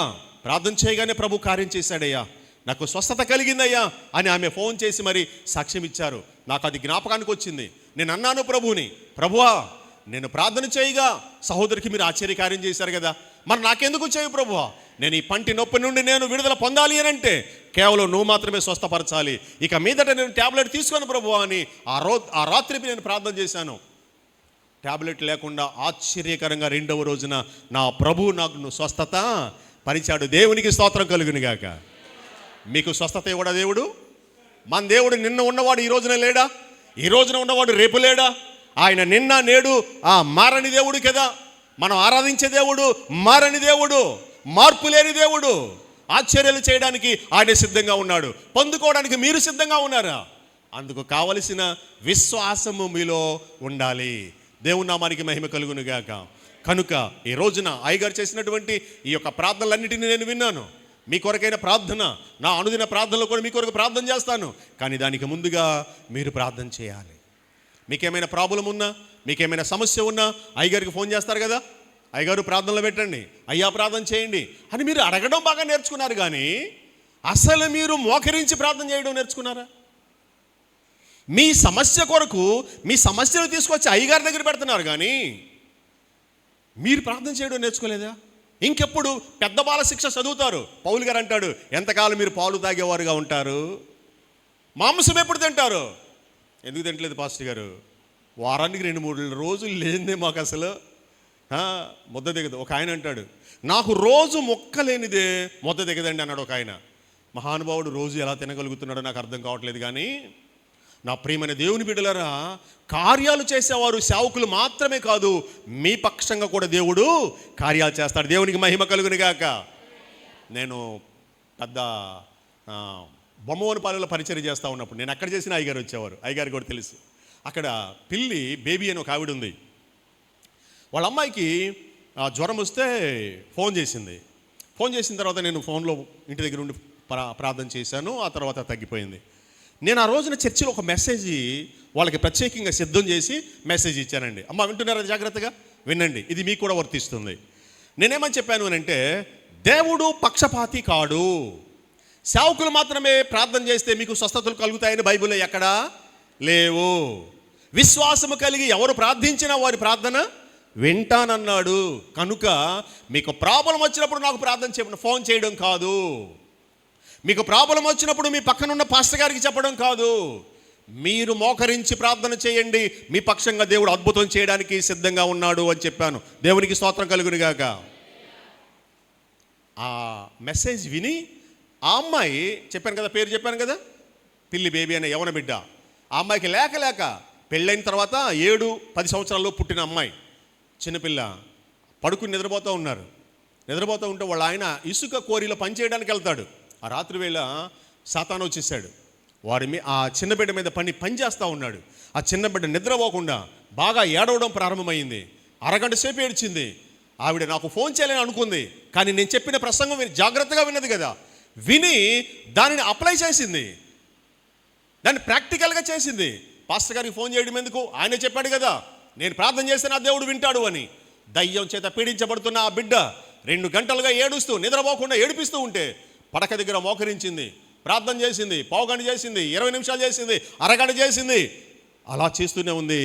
ప్రార్థన చేయగానే ప్రభు కార్యం చేశాడయ్యా, నాకు స్వస్థత కలిగిందయ్యా అని ఆమె ఫోన్ చేసి మరి సాక్ష్యం ఇచ్చారు. నాకు అది జ్ఞాపకానికి వచ్చింది. నేను అన్నాను ప్రభువుని, ప్రభువా నేను ప్రార్థన చేయగా సహోదరికి మీరు ఆశ్చర్యకార్యం చేశారు కదా, మరి నాకెందుకు చేయు ప్రభువా? నేను ఈ పంటి నొప్పి నుండి నేను విడుదల పొందాలి అని అంటే కేవలం నువ్వు మాత్రమే స్వస్థపరచాలి, ఇక మీదట నేను ట్యాబ్లెట్ తీసుకోను ప్రభువా అని ఆ రాత్రికి నేను ప్రార్థన చేశాను. ట్యాబ్లెట్ లేకుండా ఆశ్చర్యకరంగా రెండవ రోజున నా ప్రభు నాకు స్వస్థత పరిచాడు. దేవునికి స్తోత్రం కలుగునుగాక. మీకు స్వస్థత ఇవ్వడా దేవుడు? మన దేవుడు నిన్న ఉన్నవాడు ఈ రోజున లేడా? ఈ రోజున ఉన్నవాడు రేపు లేడా? ఆయన నిన్న నేడు మారని దేవుడు కదా. మనం ఆరాధించే దేవుడు మారని దేవుడు, మార్పు లేని దేవుడు. ఆశ్చర్యాలు చేయడానికి ఆయన సిద్ధంగా ఉన్నాడు. పొందుకోవడానికి మీరు సిద్ధంగా ఉన్నారా? అందుకు కావలసిన విశ్వాసము మీలో ఉండాలి. దేవుని నామానికి మహిమ కలుగునుగాక. కనుక ఈ రోజున అయ్యగారు చేసినటువంటి ఈ యొక్క ప్రార్థనలన్నిటినీ నేను విన్నాను. మీ కొరకైన ప్రార్థన, నా అనుదిన ప్రార్థనలో కూడా మీ కొరకు ప్రార్థన చేస్తాను. కానీ దానికి ముందుగా మీరు ప్రార్థన చేయాలి. మీకేమైనా ప్రాబ్లం ఉన్నా, మీకేమైనా సమస్య ఉన్నా అయ్యగారికి ఫోన్ చేస్తారు కదా, అయ్యగారు ప్రార్థనలో పెట్టండి, అయ్యా ప్రార్థన చేయండి అని మీరు అడగడం బాగా నేర్చుకున్నారు. కానీ అసలు మీరు మోకరించి ప్రార్థన చేయడం నేర్చుకున్నారా? మీ సమస్య కొరకు మీ సమస్యను తీసుకొచ్చి అయ్యగారి దగ్గర పెడుతున్నారు, కానీ మీరు ప్రార్థన చేయడం నేర్చుకోలేదా? ఇంకెప్పుడు పెద్ద బాల శిక్ష చదువుతారు. పౌలు గారు అంటాడు, ఎంతకాలం మీరు పాలు తాగేవారుగా ఉంటారు, మాంసం ఎప్పుడు తింటారు? ఎందుకు తింటలేదు పాస్టర్ గారు? వారానికి 2-3 రోజులు లేనిదే మాకు అసలు ముద్ద దిగదు. ఒక ఆయన అంటాడు, నాకు రోజు మొక్క లేనిదే ముద్ద దిగదండి అన్నాడు ఒక ఆయన. మహానుభావుడు రోజు ఎలా తినగలుగుతున్నాడో నాకు అర్థం కావట్లేదు. కానీ నా ప్రియమైన దేవుని బిడ్డలారా, కార్యాలు చేసేవారు సేవకులు మాత్రమే కాదు, మీ పక్షంగా కూడా దేవుడు కార్యాలు చేస్తాడు. దేవునికి మహిమ కలుగునుగాక. నేను పెద్ద బొమ్మవనపాలెంలో పరిచయం చేస్తూ ఉన్నప్పుడు నేను అక్కడ చేసిన అయ్యగారు వచ్చేవారు. అయ్యగారు కూడా తెలుసు. అక్కడ పిల్లి బేబీ అని ఒక ఆవిడ ఉంది. వాళ్ళ అమ్మాయికి జ్వరం వస్తే ఫోన్ చేసింది. ఫోన్ చేసిన తర్వాత నేను ఫోన్లో ఇంటి దగ్గర ఉండి ప్రార్థన చేశాను. ఆ తర్వాత తగ్గిపోయింది. నేను ఆ రోజున చర్చిలో ఒక మెసేజ్ వాళ్ళకి ప్రత్యేకంగా సిద్ధం చేసి మెసేజ్ ఇచ్చానండి. అమ్మ వింటున్నారా? జాగ్రత్తగా వినండి, ఇది మీకు కూడా వర్తిస్తుంది. నేనేమని చెప్పాను అని అంటే, దేవుడు పక్షపాతి కాడు. సేవకులు మాత్రమే ప్రార్థన చేస్తే మీకు స్వస్థతలు కలుగుతాయని బైబిల్లో ఎక్కడా లేవు. విశ్వాసము కలిగి ఎవరు ప్రార్థించినా వారి ప్రార్థన వింటానన్నాడు. కనుక మీకు ప్రాబ్లం వచ్చినప్పుడు నాకు ప్రార్థన చేయడం, ఫోన్ చేయడం కాదు. మీకు ప్రాబ్లం వచ్చినప్పుడు మీ పక్కనున్న పాస్టర్ గారికి చెప్పడం కాదు. మీరు మోకరించి ప్రార్థన చేయండి, మీ పక్షంగా దేవుడు అద్భుతం చేయడానికి సిద్ధంగా ఉన్నాడు అని చెప్పాను. దేవునికి స్తోత్రం కలుగునుగాక. ఆ మెసేజ్ విని ఆ అమ్మాయి, చెప్పాను కదా, పేరు చెప్పాను కదా, పిల్లి బేబీ అనే యవన బిడ్డ. ఆ అమ్మాయికి లేక పెళ్ళైన తర్వాత 7-10 సంవత్సరాల్లో పుట్టిన అమ్మాయి, చిన్నపిల్ల, పడుకుని నిద్రపోతూ ఉన్నారు. నిద్రపోతూ ఉంటే వాళ్ళ ఆయన ఇసుక కోరిలో పని చేయడానికి వెళ్తాడు. ఆ రాత్రి వేళ సాతాను వచ్చేసాడు. ఆ చిన్న బిడ్డ మీద పని చేస్తూ ఉన్నాడు. ఆ చిన్న బిడ్డ నిద్రపోకుండా బాగా ఏడవడం ప్రారంభమైంది. అరగంట సేపు ఏడ్చింది. ఆవిడ నాకు ఫోన్ చేయాలని అనుకుంది, కానీ నేను చెప్పిన ప్రసంగం జాగ్రత్తగా విన్నది కదా, విని దానిని అప్లై చేసింది, దాన్ని ప్రాక్టికల్గా చేసింది. పాస్టర్ గారికి ఫోన్ చేయడం ఎందుకు? ఆయన చెప్పాడు కదా, నేను ప్రార్థన చేస్తే నా దేవుడు వింటాడు అని. దయ్యం చేత పీడించబడుతున్న ఆ బిడ్డ 2 గంటలుగా ఏడుస్తూ నిద్రపోకుండా ఏడిపిస్తూ ఉంటే పడక దగ్గర మోకరించింది, ప్రార్థన చేసింది, పావుగంట చేసింది, 20 నిమిషాలు చేసింది, అరగంట చేసింది. అలా చేస్తూనే ఉంది.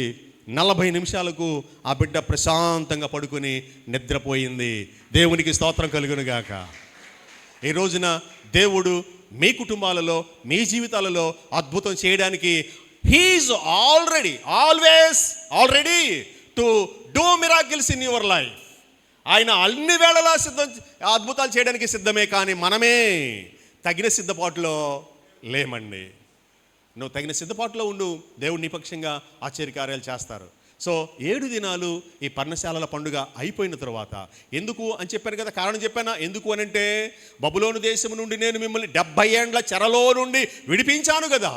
40 నిమిషాలకు ఆ బిడ్డ ప్రశాంతంగా పడుకుని నిద్రపోయింది. దేవునికి స్తోత్రం కలుగునుగాక. ఈ రోజున దేవుడు మీ కుటుంబాలలో, మీ జీవితాలలో అద్భుతం చేయడానికి he is already to do miracles in your life. ఆయన అన్ని వేళలా అద్భుతాలు చేయడానికి సిద్ధమే. కానీ మనమే తగిన సిద్ధపాటులో లేమండి. నువ్వు తగిన సిద్ధపాటులో ఉండు, దేవుడు నీ పక్షంగా ఆశ్చర్యకార్యాలు చేస్తారు. సో 7 దినాలు ఈ పర్ణశాలల పండుగ అయిపోయిన తర్వాత, ఎందుకు అని చెప్పాను కదా, కారణం చెప్పానా? ఎందుకు అనంటే, బబులోను దేశం నుండి నేను మిమ్మల్ని 70 ఏండ్ల చెరలో నుండి విడిపించాను కదా,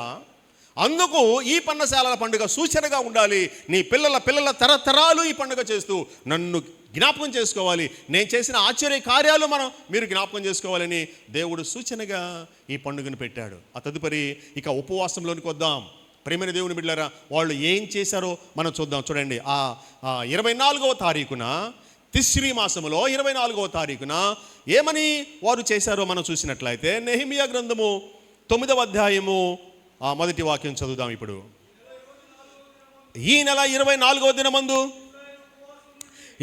అందుకు ఈ పర్ణశాలల పండుగ సూచనగా ఉండాలి. నీ పిల్లల తరతరాలు ఈ పండుగ చేస్తూ నన్ను జ్ఞాపకం చేసుకోవాలి. నేను చేసిన ఆశ్చర్య కార్యాలు మీరు జ్ఞాపకం చేసుకోవాలని దేవుడు సూచనగా ఈ పండుగను పెట్టాడు. ఆ తదుపరి ఇక ఉపవాసంలోనికి వద్దాం. ప్రేమైన దేవుని బిడ్డలారా, వాళ్ళు ఏం చేశారో మనం చూద్దాం. చూడండి, ఆ 24వ తారీఖున, తిస్రీ మాసములో 24వ తారీఖున ఏమని వారు చేశారో మనం చూసినట్లయితే, నెహెమీయా గ్రంథము 9వ అధ్యాయము మొదటి వాక్యం చదువుదాం. ఇప్పుడు ఈ నెల 24వ దినమందు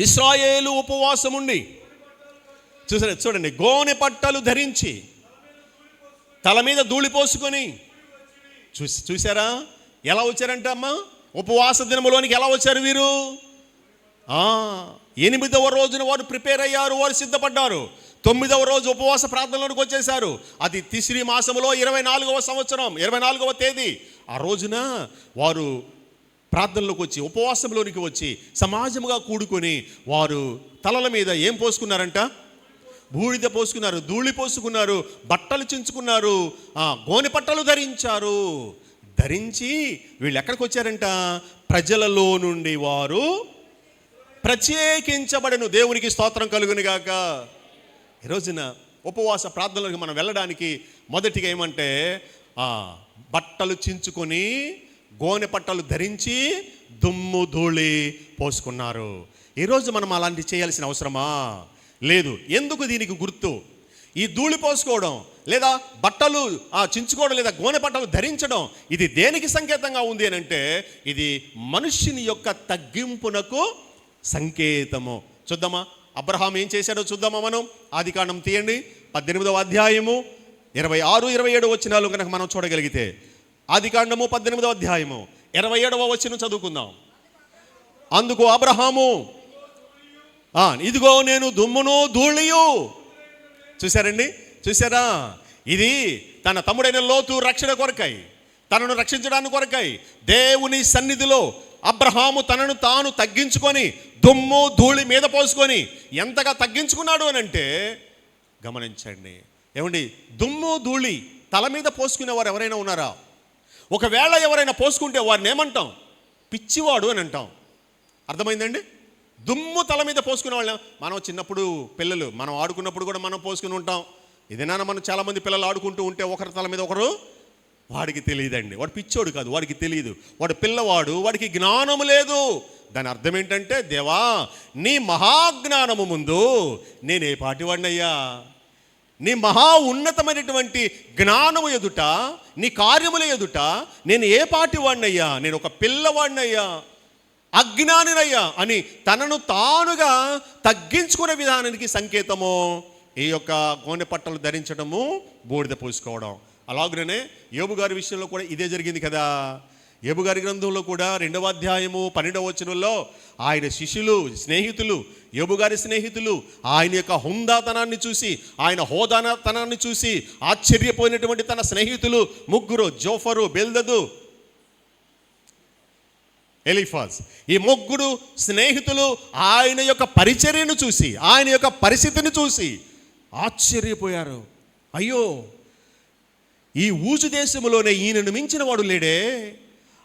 ఇశ్రాయేలు ఉపవాసముండి, చూడండి, గోనె పట్టలు ధరించి తల మీద ధూళి పోసుకొని, చూసారా ఎలా వచ్చారంట అమ్మా? ఉపవాస దినములోనికి ఎలా వచ్చారు వీరు? 8వ రోజున వారు ప్రిపేర్ అయ్యారు, వారు సిద్ధపడ్డారు. 9వ రోజు ఉపవాస ప్రార్థనలోనికి వచ్చేశారు. అది తిస్రీ మాసములో 24వ సంవత్సరం 24వ తేదీ. ఆ రోజున వారు ప్రార్థనలోకి వచ్చి, ఉపవాసంలోనికి వచ్చి సమాజముగా కూడుకొని వారు తలల మీద ఏం పోసుకున్నారంట? బూడిద పోసుకున్నారు, ధూళి పోసుకున్నారు, బట్టలు చించుకున్నారు, గోనె పట్టలు ధరించి వీళ్ళు ఎక్కడికి వచ్చారంట? ప్రజలలో నుండి వారు ప్రత్యేకించబడను. దేవునికి స్తోత్రం కలుగును గాక. ఈ రోజున ఉపవాస ప్రార్థనలకు మనం వెళ్ళడానికి మొదటిగా ఏమంటే, బట్టలు చించుకొని గోనె పట్టలు ధరించి దుమ్ము ధూళి పోసుకున్నారు. ఈరోజు మనం అలాంటి చేయాల్సిన అవసరమా? లేదు. ఎందుకు? దీనికి గుర్తు ఈ ధూళి పోసుకోవడం, లేదా బట్టలు చించుకోవడం, లేదా గోనె పట్టలు ధరించడం, ఇది దేనికి సంకేతంగా ఉంది అని అంటే, ఇది మనుష్యుని యొక్క తగ్గింపునకు సంకేతము. చూద్దామా అబ్రహాం ఏం చేశాడో చూద్దామా మనం. ఆదికాండం తీయండి, 18వ అధ్యాయము 26-27 వచనాలు కనుక మనం చూడగలిగితే, ఆదికాండము 18వ అధ్యాయము 27వ వచనం చదువుకుందాం. అందుకు అబ్రహాము, ఇదిగో నేను దుమ్మును ధూళియు. చూశారండి, చూసారా? ఇది తన తమ్ముడైన లోతు రక్షణ కొరకై, తనను రక్షించడానికి కొరకై దేవుని సన్నిధిలో అబ్రహాము తనను తాను తగ్గించుకొని దుమ్ము ధూళి మీద పోసుకొని ఎంతగా తగ్గించుకున్నాడు అని అంటే గమనించండి. ఏమండి, దుమ్ము ధూళి తల మీద పోసుకునేవారు ఎవరైనా ఉన్నారా? ఒకవేళ ఎవరైనా పోసుకుంటే వారిని ఏమంటాం? పిచ్చివాడు అని అంటాం. అర్థమైందండి? దుమ్ము తల మీద పోసుకునే వాళ్ళం. మనం చిన్నప్పుడు పిల్లలు మనం ఆడుకున్నప్పుడు కూడా మనం పోసుకుని ఉంటాం. ఇదేనా మనం చాలామంది పిల్లలు ఆడుకుంటూ ఉంటే ఒకరి తల మీద ఒకరు, వాడికి తెలియదండి, వాడు పిచ్చోడు కాదు, వాడికి తెలియదు, వాడు పిల్లవాడు, వాడికి జ్ఞానము లేదు. దాని అర్థం ఏంటంటే, దేవా నీ మహాజ్ఞానము ముందు నేనే పాటివాడినయ్యా, నీ మహా ఉన్నతమైనటువంటి జ్ఞానము ఎదుట, నీ కార్యముల ఎదుట నేను ఏ పాటివాడినయ్యా, నేను ఒక పిల్లవాడినయ్యా, అజ్ఞానినయ్యా అని తనను తానుగా తగ్గించుకునే విధానానికి సంకేతము ఈ యొక్క గోనె పట్టలు ధరించడము, బూడిద పూసుకోవడం. అలాగనే యోబు గారి విషయంలో కూడా ఇదే జరిగింది కదా. యోబు గారి గ్రంథంలో కూడా 2వ అధ్యాయము 12వ వచనంలో ఆయన శిష్యులు, స్నేహితులు, యోబు గారి స్నేహితులు ఆయన యొక్క హుందాతనాన్ని చూసి, ఆయన హోదాతనాన్ని చూసి ఆశ్చర్యపోయినటువంటి తన స్నేహితులు ముగ్గురు, జోఫరు, బెల్దదు, ఎలీఫాజ్, ఈ ముగ్గురు స్నేహితులు ఆయన యొక్క పరిచర్యను చూసి, ఆయన యొక్క పరిస్థితిని చూసి ఆశ్చర్యపోయారు. అయ్యో, ఈ ఊజు దేశంలోనే ఈయనను మించిన వాడు లేడే,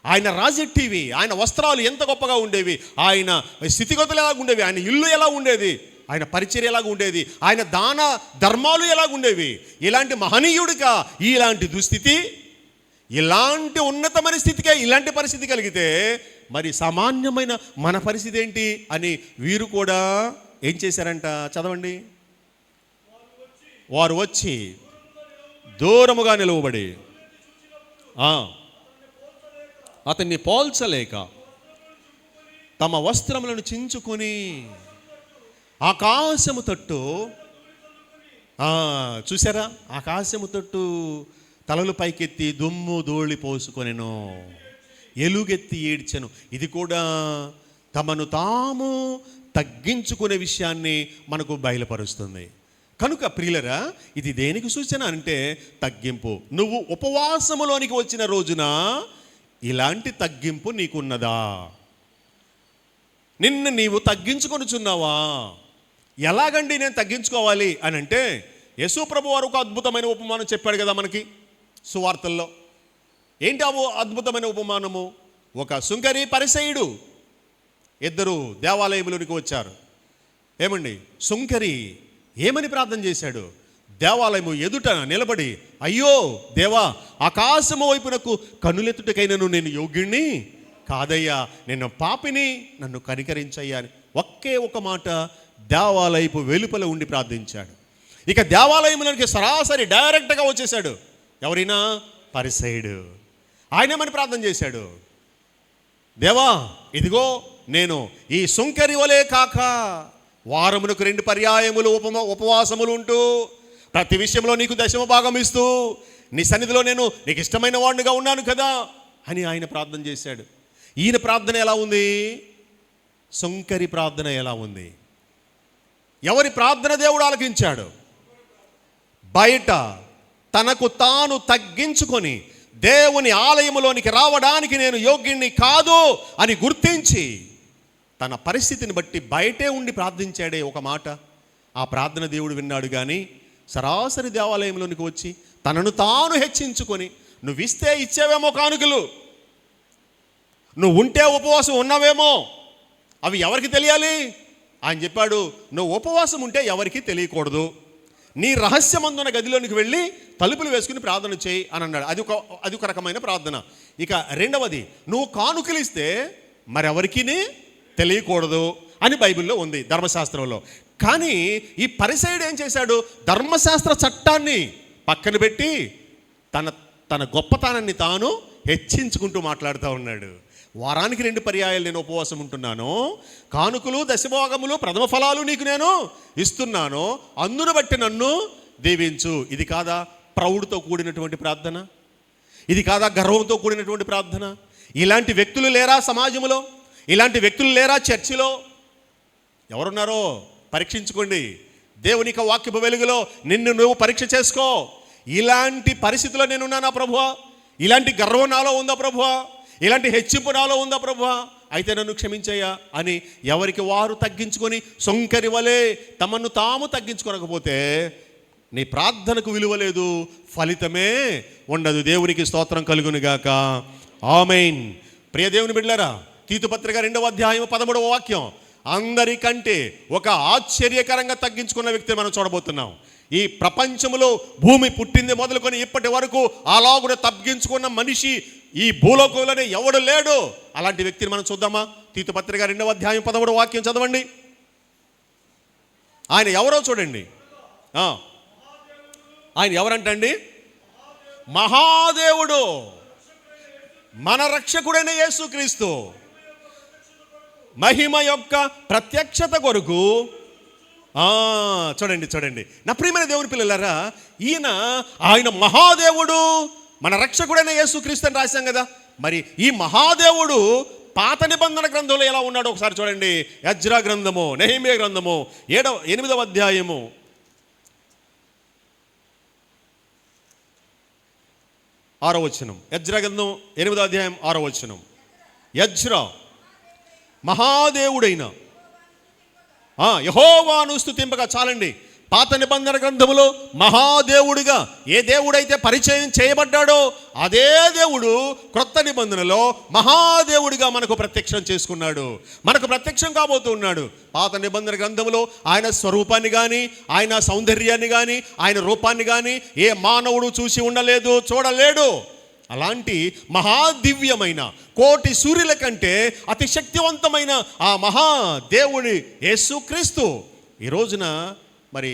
ఆయన రాజెట్టివి, ఆయన వస్త్రాలు ఎంత గొప్పగా ఉండేవి, ఆయన స్థితిగతులు ఎలాగ ఉండేవి, ఆయన ఇల్లు ఎలా ఉండేది, ఆయన పరిచర్య ఎలాగ ఉండేది, ఆయన దాన ధర్మాలు ఎలాగ ఉండేవి. ఇలాంటి మహనీయుడిగా ఇలాంటి దుస్థితి, ఇలాంటి ఉన్నతమైన స్థితికే ఇలాంటి పరిస్థితి కలిగితే మరి సామాన్యమైన మన పరిస్థితి ఏంటి అని వీరు కూడా ఏం చేశారంట? చదవండి. వారు వచ్చి దూరముగా నిలవబడి అతన్ని పోల్చలేక తమ వస్త్రములను చించుకొని ఆకాశము తట్టు, చూసారా, ఆకాశము తట్టు తలలు పైకెత్తి దుమ్ము ధూళి పోసుకొనెను, ఎలుగెత్తి ఏడ్చెను. ఇది కూడా తమను తాము తగ్గించుకునే విషయాన్ని మనకు బయలుపరుస్తుంది. కనుక ప్రియులరా, ఇది దేనికి సూచన అంటే తగ్గింపు. నువ్వు ఉపవాసములోనికి వచ్చిన రోజున ఇలాంటి తగ్గింపు నీకున్నదా? నిన్ను నీవు తగ్గించుకొనుచున్నావా? ఎలాగండి నేను తగ్గించుకోవాలి అని అంటే, యేసు ప్రభు వారు ఒక అద్భుతమైన ఉపమానం చెప్పాడు కదా మనకి సువార్తల్లో. ఏంటి ఆ అద్భుతమైన ఉపమానము? ఒక సుంకరి పరిసయ్యుడు ఇద్దరు దేవాలయంలోనికి వచ్చారు. ఏమండి సుంకరి ఏమని ప్రార్థన చేశాడు? దేవాలయము ఎదుట నిలబడి, అయ్యో దేవా, ఆకాశము వైపునకు కన్నులెత్తుటకైనను నేను యోగ్యుణ్ణి కాదయ్యా, నేను పాపిని, నన్ను కనికరించయ్యా అని ఒకే ఒక మాట దేవాలయపు వెలుపల ఉండి ప్రార్థించాడు. ఇక దేవాలయంలోనికి సరాసరి డైరెక్ట్గా వచ్చేసాడు. ఎవరైనా? పరిసయ్యుడు. ఆయనేమని ప్రార్థన చేశాడు? దేవా, ఇదిగో నేను ఈ సుంకరి వలే కాక వారమునకు 2 పర్యాయములు ఉపవాసములు ఉంటూ ప్రతి విషయంలో నీకు దశమ భాగం ఇస్తూ నీ సన్నిధిలో నేను నీకు ఇష్టమైన వాడినిగా ఉన్నాను కదా అని ఆయన ప్రార్థన చేశాడు. ఈయన ప్రార్థన ఎలా ఉంది? సుంకరి ప్రార్థన ఎలా ఉంది? ఎవరి ప్రార్థన దేవుడు ఆలకించాడు? బయట తనకు తాను తగ్గించుకొని దేవుని ఆలయములోనికి రావడానికి నేను యోగ్యుణ్ణి కాదు అని గుర్తించి తన పరిస్థితిని బట్టి బయటే ఉండి ప్రార్థించాడే ఒక మాట. ఆ ప్రార్థన దేవుడు విన్నాడు. కానీ సరాసరి దేవాలయంలోనికి వచ్చి తనను తాను హెచ్చించుకొని, నువ్వు ఇస్తే ఇచ్చేవేమో కానుకలు, నువ్వు ఉంటే ఉపవాసం ఉన్నావేమో, అవి ఎవరికి తెలియాలి? ఆయన చెప్పాడు, నువ్వు ఉపవాసం ఉంటే ఎవరికి తెలియకూడదు, నీ రహస్యమందున గదిలోనికి వెళ్ళి తలుపులు వేసుకుని ప్రార్థన చేయి అని అన్నాడు. అది ఒక రకమైన ప్రార్థన. ఇక రెండవది, నువ్వు కానుకలు ఇస్తే మరెవరికి తెలియకూడదు అని బైబిల్లో ఉంది, ధర్మశాస్త్రంలో. కానీ ఈ పరిసయ్యుడు ఏం చేశాడు? ధర్మశాస్త్ర చట్టాన్ని పక్కన పెట్టి తన గొప్పతనాన్ని తాను హెచ్చించుకుంటూ మాట్లాడుతూ ఉన్నాడు. వారానికి 2 పర్యాయాలు నేను ఉపవాసం ఉంటున్నాను, కానుకలు, దశభాగములు, ప్రథమ ఫలాలు నీకు నేను ఇస్తున్నాను, అందును బట్టి నన్ను దీవించు. ఇది కాదా ప్రౌఢతో కూడినటువంటి ప్రార్థన? ఇది కాదా గర్వంతో కూడినటువంటి ప్రార్థన? ఇలాంటి వ్యక్తులు లేరా సమాజంలో? ఇలాంటి వ్యక్తులు లేరా చర్చిలో? ఎవరున్నారో పరీక్షించుకోండి. దేవునికి వాక్యపు వెలుగులో నిన్ను నువ్వు పరీక్ష చేసుకో. ఇలాంటి పరిస్థితిలో నేనున్నానా ప్రభువా? ఇలాంటి గర్వం నాలో ఉందా ప్రభువా? ఇలాంటి హెచ్చింపు నాలో ఉందా ప్రభువా? అయితే నన్ను క్షమించయ్యా అని ఎవరికి వారు తగ్గించుకొని సొంకరి వలె తమను తాము తగ్గించుకోనకపోతే నీ ప్రార్థనకు విలువ లేదు, ఫలితమే ఉండదు. దేవునికి స్తోత్రం కలుగునుగాక. ఆమేన్. ప్రియ దేవుని బిడ్డలారా, తీతు పత్రిక 2వ అధ్యాయం 13వ వాక్యం. అందరికంటే ఒక ఆశ్చర్యకరంగా తగ్గించుకున్న వ్యక్తిని మనం చూడబోతున్నాం. ఈ ప్రపంచంలో భూమి పుట్టింది మొదలుకొని ఇప్పటి వరకు అలాగున తగ్గించుకున్న మనిషి ఈ భూలోకంలోనే ఎవడు లేడు. అలాంటి వ్యక్తిని మనం చూద్దామా? తీతు పత్రిక 2వ అధ్యాయం 13వ వాక్యం చదవండి. ఆయన ఎవరో చూడండి. ఆయన ఎవరంటండి? మహాదేవుడు, మన రక్షకుడైన యేసుక్రీస్తు మహిమ యొక్క ప్రత్యక్షత కొరకు. చూడండి నా ప్రియమైన దేవుని పిల్లలారా, ఆయన మహాదేవుడు, మన రక్షకుడైన యేసుక్రీస్తు అని రాశాం కదా. మరి ఈ మహాదేవుడు పాత నిబంధన గ్రంథంలో ఎలా ఉన్నాడో ఒకసారి చూడండి. ఎజ్రా గ్రంథము, నెహెమ్యా గ్రంథము 8వ అధ్యాయము 6వ వచనం. ఎజ్రా గ్రంథం 8వ అధ్యాయం 6వ వచనం. ఎజ్రా మహాదేవుడైన యెహోవాను స్తుతింపగా. చాలండి. పాత నిబంధన గ్రంథములో మహాదేవుడిగా ఏ దేవుడైతే పరిచయం చేయబడ్డాడో అదే దేవుడు క్రొత్త నిబంధనలో మహాదేవుడిగా మనకు ప్రత్యక్షం చేసుకున్నాడు, మనకు ప్రత్యక్షం కాబోతున్నాడు. పాత నిబంధన గ్రంథంలో ఆయన స్వరూపాన్ని కానీ, ఆయన సౌందర్యాన్ని కానీ, ఆయన రూపాన్ని కానీ ఏ మానవుడు చూసి ఉండలేదు, చూడలేడు. అలాంటి మహాదివ్యమైన, కోటి సూర్యుల కంటే అతి శక్తివంతమైన ఆ మహాదేవుడి యేసుక్రీస్తు ఈ రోజున మరి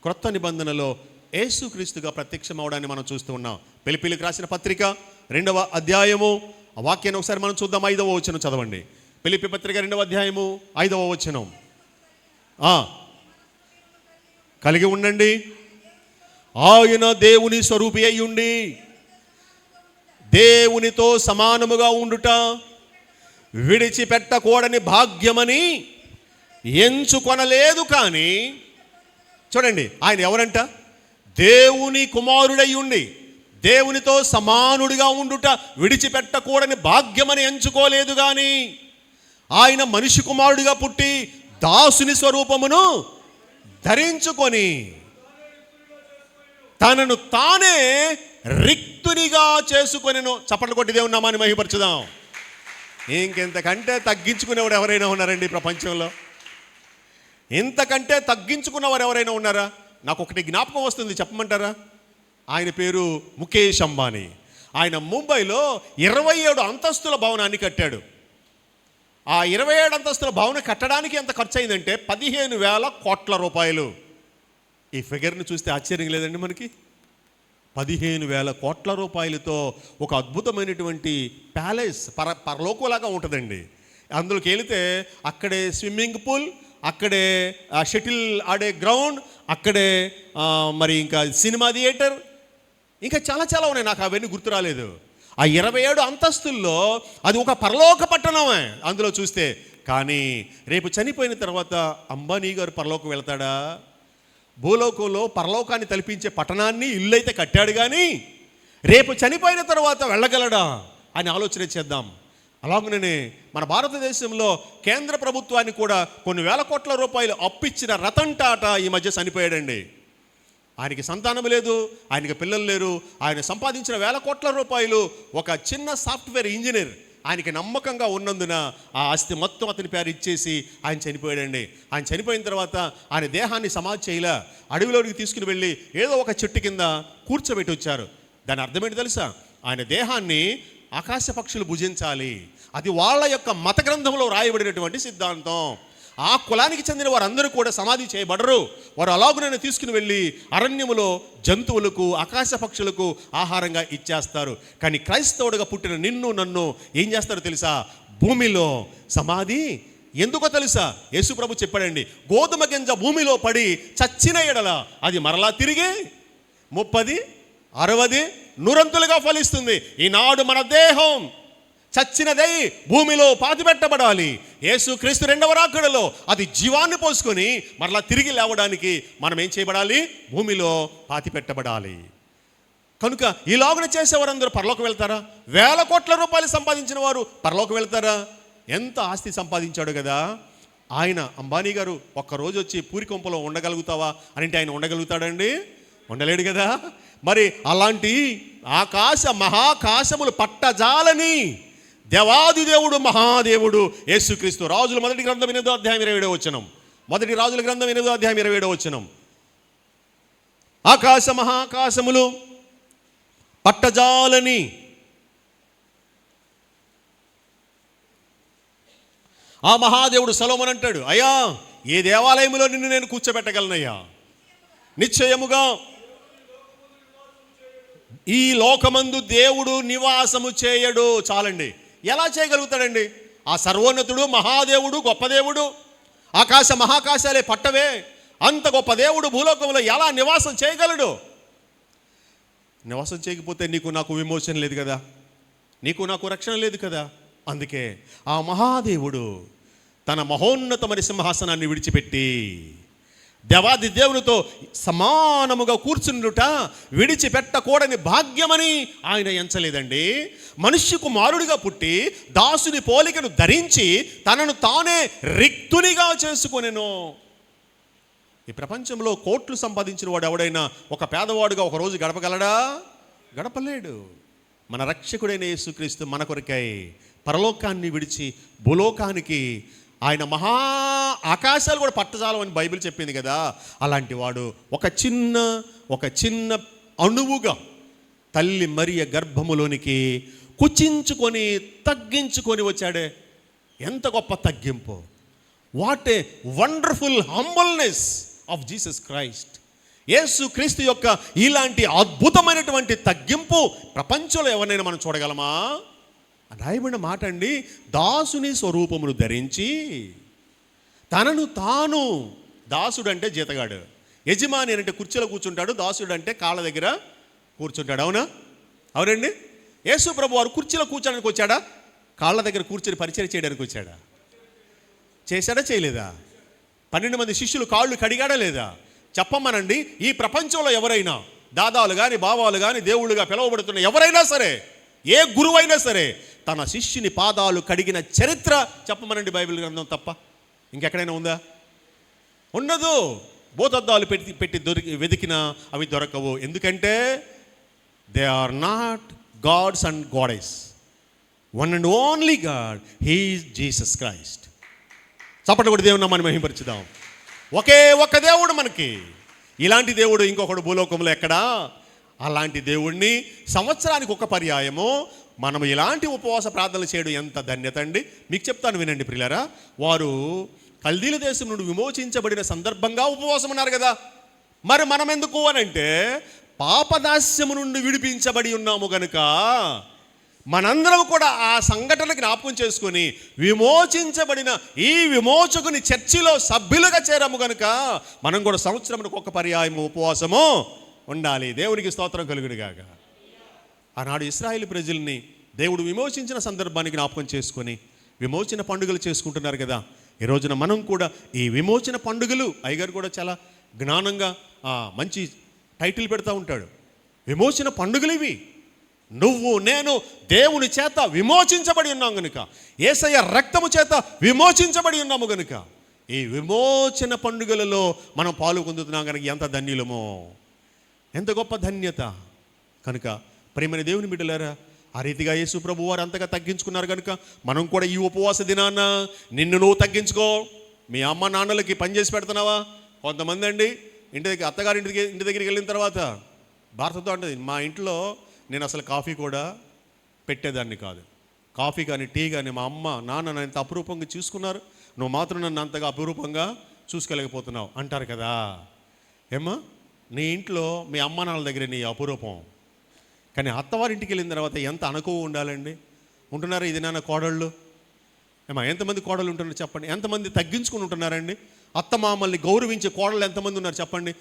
క్రొత్త నిబంధనలో యేసుక్రీస్తుగా ప్రత్యక్షం అవడాన్ని మనం చూస్తూ ఉన్నాం. ఫిలిప్పీయులకు రాసిన పత్రిక 2వ అధ్యాయము ఆ వాక్యాన్ని ఒకసారి మనం చూద్దాం. 5వ వచనం చదవండి. ఫిలిప్పీ పత్రిక 2వ అధ్యాయము 5వ వచనం. కలిగి ఉండండి, ఆయన దేవుని స్వరూపి అయి ఉండి దేవునితో సమానముగా ఉండుట విడిచిపెట్టకూడని భాగ్యమని ఎంచుకొనలేదు. కానీ చూడండి, ఆయన ఎవరంట? దేవుని కుమారుడై ఉండి దేవునితో సమానుడిగా ఉండుట విడిచిపెట్టకూడని భాగ్యమని ఎంచుకోలేదు. కానీ ఆయన మనిషి కుమారుడిగా పుట్టి దాసుని స్వరూపమును ధరించుకొని తనను తానే రిక్తునిగా చేసుకొనెను. చప్పట్లు కొట్టి దేవుని నామాన్ని మహిమపరచుదాం. ఇంకెంతకంటే తగ్గించుకునేవాడు ఎవరైనా ఉన్నారండి ప్రపంచంలో? ఇంతకంటే తగ్గించుకున్న వారు ఎవరైనా ఉన్నారా? నాకు ఒకటి జ్ఞాపకం వస్తుంది, చెప్పమంటారా? ఆయన పేరు ముఖేష్ అంబానీ. ఆయన ముంబైలో 27 అంతస్తుల భవనాన్ని కట్టాడు. ఆ 27 అంతస్తుల భవనం కట్టడానికి ఎంత ఖర్చు అయిందంటే 15,000 కోట్ల రూపాయలు. ఈ ఫిగర్ని చూస్తే ఆశ్చర్యం లేదండి మనకి? 15,000 కోట్ల రూపాయలతో ఒక అద్భుతమైనటువంటి ప్యాలెస్, పరలోకంలాగా ఉంటుందండి. అందులోకి వెళితే అక్కడే స్విమ్మింగ్ పూల్, అక్కడే షటిల్ ఆడే గ్రౌండ్, అక్కడే మరి ఇంకా సినిమా థియేటర్, ఇంకా చాలా చాలా ఉన్నాయి. నాకు అవన్నీ గుర్తు రాలేదు. ఆ 27 అంతస్తుల్లో అది ఒక పరలోక పట్టణమే అందులో చూస్తే. కానీ రేపు చనిపోయిన తర్వాత అంబానీ గారు పరలోకం వెళ్తాడా? భూలోకంలో పరలోకాన్ని తలపించే పట్టణాన్ని, ఇల్లు అయితే కట్టాడు, కానీ రేపు చనిపోయిన తర్వాత వెళ్ళగలడా అని ఆలోచన చేద్దాం. అలాగనే మన భారతదేశంలో కేంద్ర ప్రభుత్వాన్ని కూడా కొన్ని వేల కోట్ల రూపాయలు అప్పిచ్చిన రతన్ టాటా ఈ మధ్య చనిపోయాడండి. ఆయనకి సంతానం లేదు, ఆయనకి పిల్లలు లేరు. ఆయన సంపాదించిన వేల కోట్ల రూపాయలు ఒక చిన్న సాఫ్ట్వేర్ ఇంజనీర్ ఆయనకి నమ్మకంగా ఉన్నందున ఆ ఆస్తి మొత్తం అతని పేరు ఇచ్చేసి ఆయన చనిపోయాడండి. ఆయన చనిపోయిన తర్వాత ఆయన దేహాన్ని సమాధి చేయలే, అడవిలోనికి తీసుకుని వెళ్ళి ఏదో ఒక చెట్టు కింద కూర్చోబెట్టి వచ్చారు. దాని అర్థమేంటి తెలుసా? ఆయన దేహాన్ని ఆకాశ పక్షులు భుజించాలి. అది వాళ్ళ యొక్క మత గ్రంథంలో రాయబడినటువంటి సిద్ధాంతం. ఆ కులానికి చెందిన వారందరూ కూడా సమాధి చేయబడరు. వారు అలాగునైనా తీసుకుని వెళ్ళి అరణ్యములో జంతువులకు, ఆకాశ పక్షులకు ఆహారంగా ఇచ్చేస్తారు. కానీ క్రైస్తవుడిగా పుట్టిన నిన్ను నన్ను ఏం చేస్తారో తెలుసా? భూమిలో సమాధి. ఎందుకో తెలుసా? యేసుప్రభు చెప్పాడండి, గోధుమ గింజ భూమిలో పడి చచ్చిన ఎడల అది మరలా తిరిగి 30, 60, 100 ఫలిస్తుంది. ఈనాడు మన దేహం చచ్చినదై భూమిలో పాతిపెట్టబడాలి. యేసుక్రీస్తు 2వ రాకడలో అది జీవాన్ని పోసుకొని మరలా తిరిగి లేవడానికి మనం ఏం చేయబడాలి? భూమిలో పాతిపెట్టబడాలి. కనుక ఈలాగున చేసేవారందరూ పరలోకి వెళ్తారా? వేల కోట్ల రూపాయలు సంపాదించిన వారు పరలోకి వెళ్తారా? ఎంత ఆస్తి సంపాదించాడు కదా ఆయన. అంబానీ గారు ఒక్కరోజు వచ్చి పూరికొంపలో ఉండగలుగుతావా అని అంటే ఆయన ఉండగలుగుతాడండి? ఉండలేడు కదా. మరి అలాంటి ఆకాశ మహాకాశములు పట్టజాలని దేవాది దేవుడు, మహాదేవుడు యేసుక్రీస్తు. రాజుల మొదటి గ్రంథం 8వ అధ్యాయం 27వ వచనం. మొదటి రాజుల గ్రంథం 8వ అధ్యాయం 27వ వచనం. ఆకాశ మహాకాశములు పట్టజాలని ఆ మహాదేవుడు సొలొమోను అంటాడు, అయ్యా ఏ దేవాలయంలో నిన్ను నేను కూర్చోబెట్టగలనయ్యా? నిశ్చయముగా ఈ లోకమందు దేవుడు నివాసము చేయడు. చాలండి. ఎలా చేయగలుగుతాడండి? ఆ సర్వోన్నతుడు, మహాదేవుడు, గొప్ప దేవుడు, ఆకాశ మహాకాశాలే పట్టవే, అంత గొప్ప దేవుడు భూలోకంలో ఎలా నివాసం చేయగలడు? నివాసం చేయకపోతే నీకు నాకు విమోచన లేదు కదా, నీకు నాకు రక్షణ లేదు కదా. అందుకే ఆ మహాదేవుడు తన మహోన్నతమైన సింహాసనాన్ని విడిచిపెట్టి దేవాది దేవునితో సమానముగా కూర్చుండుట విడిచిపెట్టకూడని భాగ్యమని ఆయన ఎంచలేదండి. మనుష్య కుమారుడిగా పుట్టి దాసుని పోలికను ధరించి తనను తానే రిక్తునిగా చేసుకొనెను. ఈ ప్రపంచంలో కోట్లు సంపాదించిన వాడు ఎవడైనా ఒక పేదవాడుగా ఒక రోజు గడపగలడా? గడపలేడు. మన రక్షకుడైన యేసుక్రీస్తు మన కొరకై పరలోకాన్ని విడిచి భూలోకానికి, ఆయన మహా ఆకాశాలు కూడా పట్టజాలమని బైబిల్ చెప్పింది కదా. అలాంటి వాడు ఒక చిన్న అణువుగా తల్లి మరియ గర్భములోనికి కుచించుకొని తగ్గించుకొని వచ్చాడే. ఎంత గొప్ప తగ్గింపు! What a wonderful humbleness of Jesus Christ. యేసు క్రీస్తు యొక్క ఇలాంటి అద్భుతమైనటువంటి తగ్గింపు ప్రపంచంలో ఎవరినైనా మనం చూడగలమా? రాయబడిన మాట అండి, దాసుని స్వరూపమును ధరించి తనను తాను. దాసుడు అంటే జీతగాడు, యజమాని అంటే కుర్చీలో కూర్చుంటాడు, దాసుడు అంటే కాళ్ళ దగ్గర కూర్చుంటాడు. అవునా? అవునండి. యేసు ప్రభు వారు కుర్చీలో కూర్చోడానికి వచ్చాడా? కాళ్ళ దగ్గర కూర్చొని పరిచయం చేయడానికి వచ్చాడా? చేశాడా? చేయలేదా? 12 మంది శిష్యులు కాళ్ళు కడిగాడా లేదా? చెప్పమనండి. ఈ ప్రపంచంలో ఎవరైనా దాదాలు కానీ, బావాలు కానీ, దేవుళ్ళుగా పిలువబడుతున్న ఎవరైనా సరే, ఏ గురువైనా సరే తన శిష్యుని పాదాలు కడిగిన చరిత్ర చెప్పమనండి బైబిల్ గ్రంథం తప్ప ఇంకెక్కడైనా ఉందా? ఉండదు. బోధద్దాలు పెట్టి వెతికినా అవి దొరకవు. ఎందుకంటే they are not gods and goddess. One and only God, he is Jesus Christ. చప్పట్లు కొట్టి దేవుని నామాన్ని మహిమపరచుదాం. ఒకే ఒక్క దేవుడు మనకి. ఇలాంటి దేవుడు ఇంకొకడు భూలోకంలో ఎక్కడా? అలాంటి దేవుణ్ణి సంవత్సరానికి ఒక పర్యాయము మనం ఇలాంటి ఉపవాస ప్రార్థనలు చేయడం ఎంత ధన్యత అండి. మీకు చెప్తాను వినండి ప్రియులారా. వారు కల్దీల దేశం నుండి విమోచించబడిన సందర్భంగా ఉపవాసం ఉన్నారు కదా. మరి మనం ఎందుకు అనంటే పాపదాస్యము నుండి విడిపించబడి ఉన్నాము గనుక మనందరం కూడా ఆ సంఘటన జ్ఞాపకం చేసుకొని విమోచించబడిన ఈ విమోచకుని చర్చిలో సభ్యులుగా చేరాము గనుక మనం కూడా సంవత్సరానికి ఒక పర్యాయం ఉపవాసము ఉండాలి. దేవునికి స్తోత్రం కలుగునుగాక. ఆనాడు ఇశ్రాయేలు ప్రజల్ని దేవుడు విమోచించిన సందర్భాన్ని జ్ఞాపకం చేసుకొని విమోచన పండుగలు చేసుకుంటున్నారు కదా. ఈ రోజున మనం కూడా ఈ విమోచన పండుగలు, అయ్యగారు కూడా చాలా జ్ఞానంగా మంచి టైటిల్ పెడతా ఉంటాడు. విమోచన పండుగలు ఇవి. నువ్వు నేను దేవుని చేత విమోచించబడి ఉన్నాం గనుక, యేసయ్య రక్తము చేత విమోచించబడి ఉన్నాము గనుక ఈ విమోచన పండుగలలో మనం పాలు పొందుతున్నాం కనుక ఎంత ధన్యులమో, ఎంత గొప్ప ధన్యత. కనుక ప్రేమని దేవుని బిడ్డలారా, ఆ రీతిగా యేసు ప్రభు వారు అంతగా తగ్గించుకున్నారు కనుక మనం కూడా ఈ ఉపవాస దినాన్న నిన్ను నువ్వు తగ్గించుకో. మీ అమ్మ నాన్నలకి పని చేసి పెడుతున్నావా? కొంతమంది అండి ఇంటి దగ్గరికి వెళ్ళిన తర్వాత భారతతో అంటది, మా ఇంట్లో నేను అసలు కాఫీ కూడా పెట్టేదాన్ని కాదు. కాఫీ కానీ టీ కానీ మా అమ్మ నాన్న నన్ను ఎంత అపురూపంగా చూసుకున్నారు, నువ్వు మాత్రం నన్ను అంతగా అపురూపంగా చూసుకోలేకపోతున్నావు అంటారు కదా. ఏమ్మా, నీ ఇంట్లో మీ అమ్మ నాన్నల దగ్గర నీ అపురూపం, కానీ అత్తవారింటికి వెళ్ళిన తర్వాత ఎంత అనుకువ ఉండాలండి. ఉంటున్నారా ఇది నాన్న కోడళ్ళు? ఏమా ఎంతమంది కోడళ్ళు ఉంటున్నారు చెప్పండి? ఎంతమంది తగ్గించుకుని ఉంటున్నారండి? అత్తమామల్ని గౌరవించే కోడళ్ళు ఎంతమంది ఉన్నారు చెప్పండి?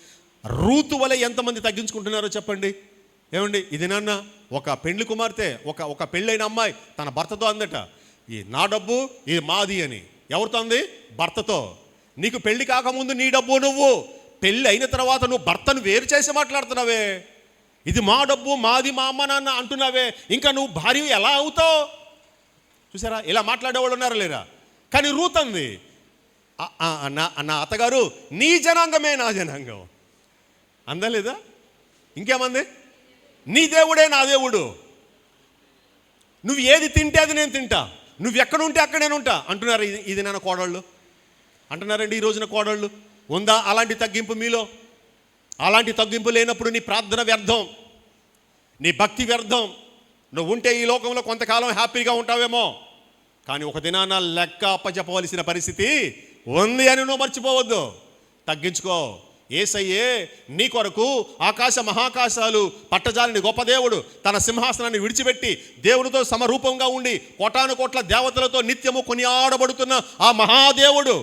రూతు వలె ఎంతమంది తగ్గించుకుంటున్నారో చెప్పండి. ఏమండి, ఇది నాన్న ఒక పెండ్లి కుమార్తె, ఒక పెళ్ళైన అమ్మాయి తన భర్తతో అందట, ఈ నా డబ్బు ఇది మాది అని. ఎవరితో అంది? భర్తతో. నీకు పెళ్లి కాకముందు నీ డబ్బు నువ్వు, పెళ్ళి అయిన తర్వాత నువ్వు భర్తను వేరు చేసి మాట్లాడుతున్నావే. ఇది మా డబ్బు మాది మా అమ్మ నాన్న అంటున్నావే, ఇంకా నువ్వు భార్య ఎలా అవుతావు? చూసారా, ఇలా మాట్లాడేవాళ్ళు ఉన్నారా లేరా? కానీ రూత్ అంది, నా అత్తగారు నీ జనాంగమే నా జనాంగం అందా లేదా? ఇంకేమంది? నీ దేవుడే నా దేవుడు, నువ్వు ఏది తింటే అది నేను తింటా, నువ్వు ఎక్కడ ఉంటే అక్కడ నేను ఉంటా అంటున్నారు. ఇది నాన్న కోడళ్ళు అంటున్నారండి. ఈ రోజున కోడళ్ళు ఉందా అలాంటి తగ్గింపు మీలో? అలాంటి తగ్గింపు లేనప్పుడు నీ ప్రార్థన వ్యర్థం, నీ భక్తి వ్యర్థం. నువ్వు ఉంటే ఈ లోకంలో కొంతకాలం హ్యాపీగా ఉంటావేమో, కానీ ఒక దినాన లెక్క అప్పచెప్పవలసిన పరిస్థితి ఉంది అని నువ్వు మర్చిపోవద్దు. తగ్గించుకో. యేసయ్యే నీ కొరకు ఆకాశ మహాకాశాలు పట్టజాలని గొప్ప దేవుడు తన సింహాసనాన్ని విడిచిపెట్టి దేవునితో సమరూపంగా ఉండి కోటాను కోట్ల దేవతలతో నిత్యము కొనియాడబడుతున్న ఆ మహాదేవుడు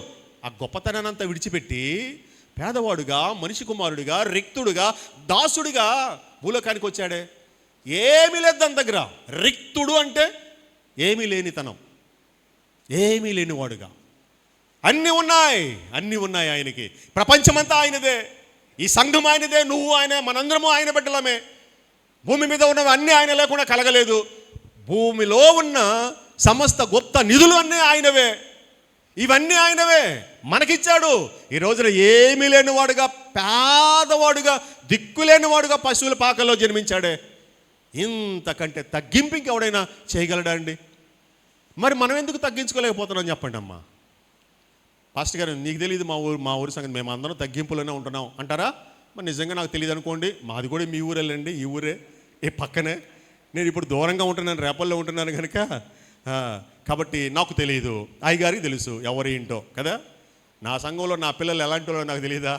ఆ గొప్పతనాన్నంతా విడిచిపెట్టి పేదవాడుగా, మనిషి కుమారుడిగా, రిక్తుడుగా, దాసుడిగా భూలోకానికి వచ్చాడే. ఏమీ లేదు దాని దగ్గర. రిక్తుడు అంటే ఏమీ లేనితనం, ఏమీ లేనివాడుగా. అన్నీ ఉన్నాయి ఆయనకి. ప్రపంచమంతా ఆయనదే, ఈ సంఘం ఆయనదే, నువ్వు ఆయన, మనందరము ఆయన బిడ్డలమే. భూమి మీద ఉన్నవి అన్నీ ఆయన లేకుండా కలగలేదు. భూమిలో ఉన్న సమస్త గొప్ప నిధులు అన్నీ ఆయనవే, ఇవన్నీ ఆయనవే మనకిచ్చాడు. ఈ రోజున ఏమీ లేనివాడుగా, పేదవాడుగా, దిక్కులేనివాడుగా పశువుల పాకల్లో జన్మించాడే. ఇంతకంటే తగ్గింపు ఇంకెవడైనా చేయగలడా అండి? మరి మనం ఎందుకు తగ్గించుకోలేకపోతున్నాం చెప్పండి అమ్మా. పాస్టర్ గారు నీకు తెలియదు మా ఊరి సంగతి, మేము అందరం తగ్గింపులోనే ఉంటున్నాం అంటారా? మరి నిజంగా నాకు తెలియదు అనుకోండి, మాది కూడా మీ ఊరేళ్ళండి, ఈ ఊరే, ఈ పక్కనే. నేను ఇప్పుడు దూరంగా ఉంటున్నాను, రేపల్లో ఉంటున్నాను కనుక కాబట్టి నాకు తెలియదు, అయ్యగారికి తెలుసు ఎవరి ఏంటో కదా. నా సంఘంలో నా పిల్లలు ఎలాంటి వాళ్ళో నాకు తెలియదా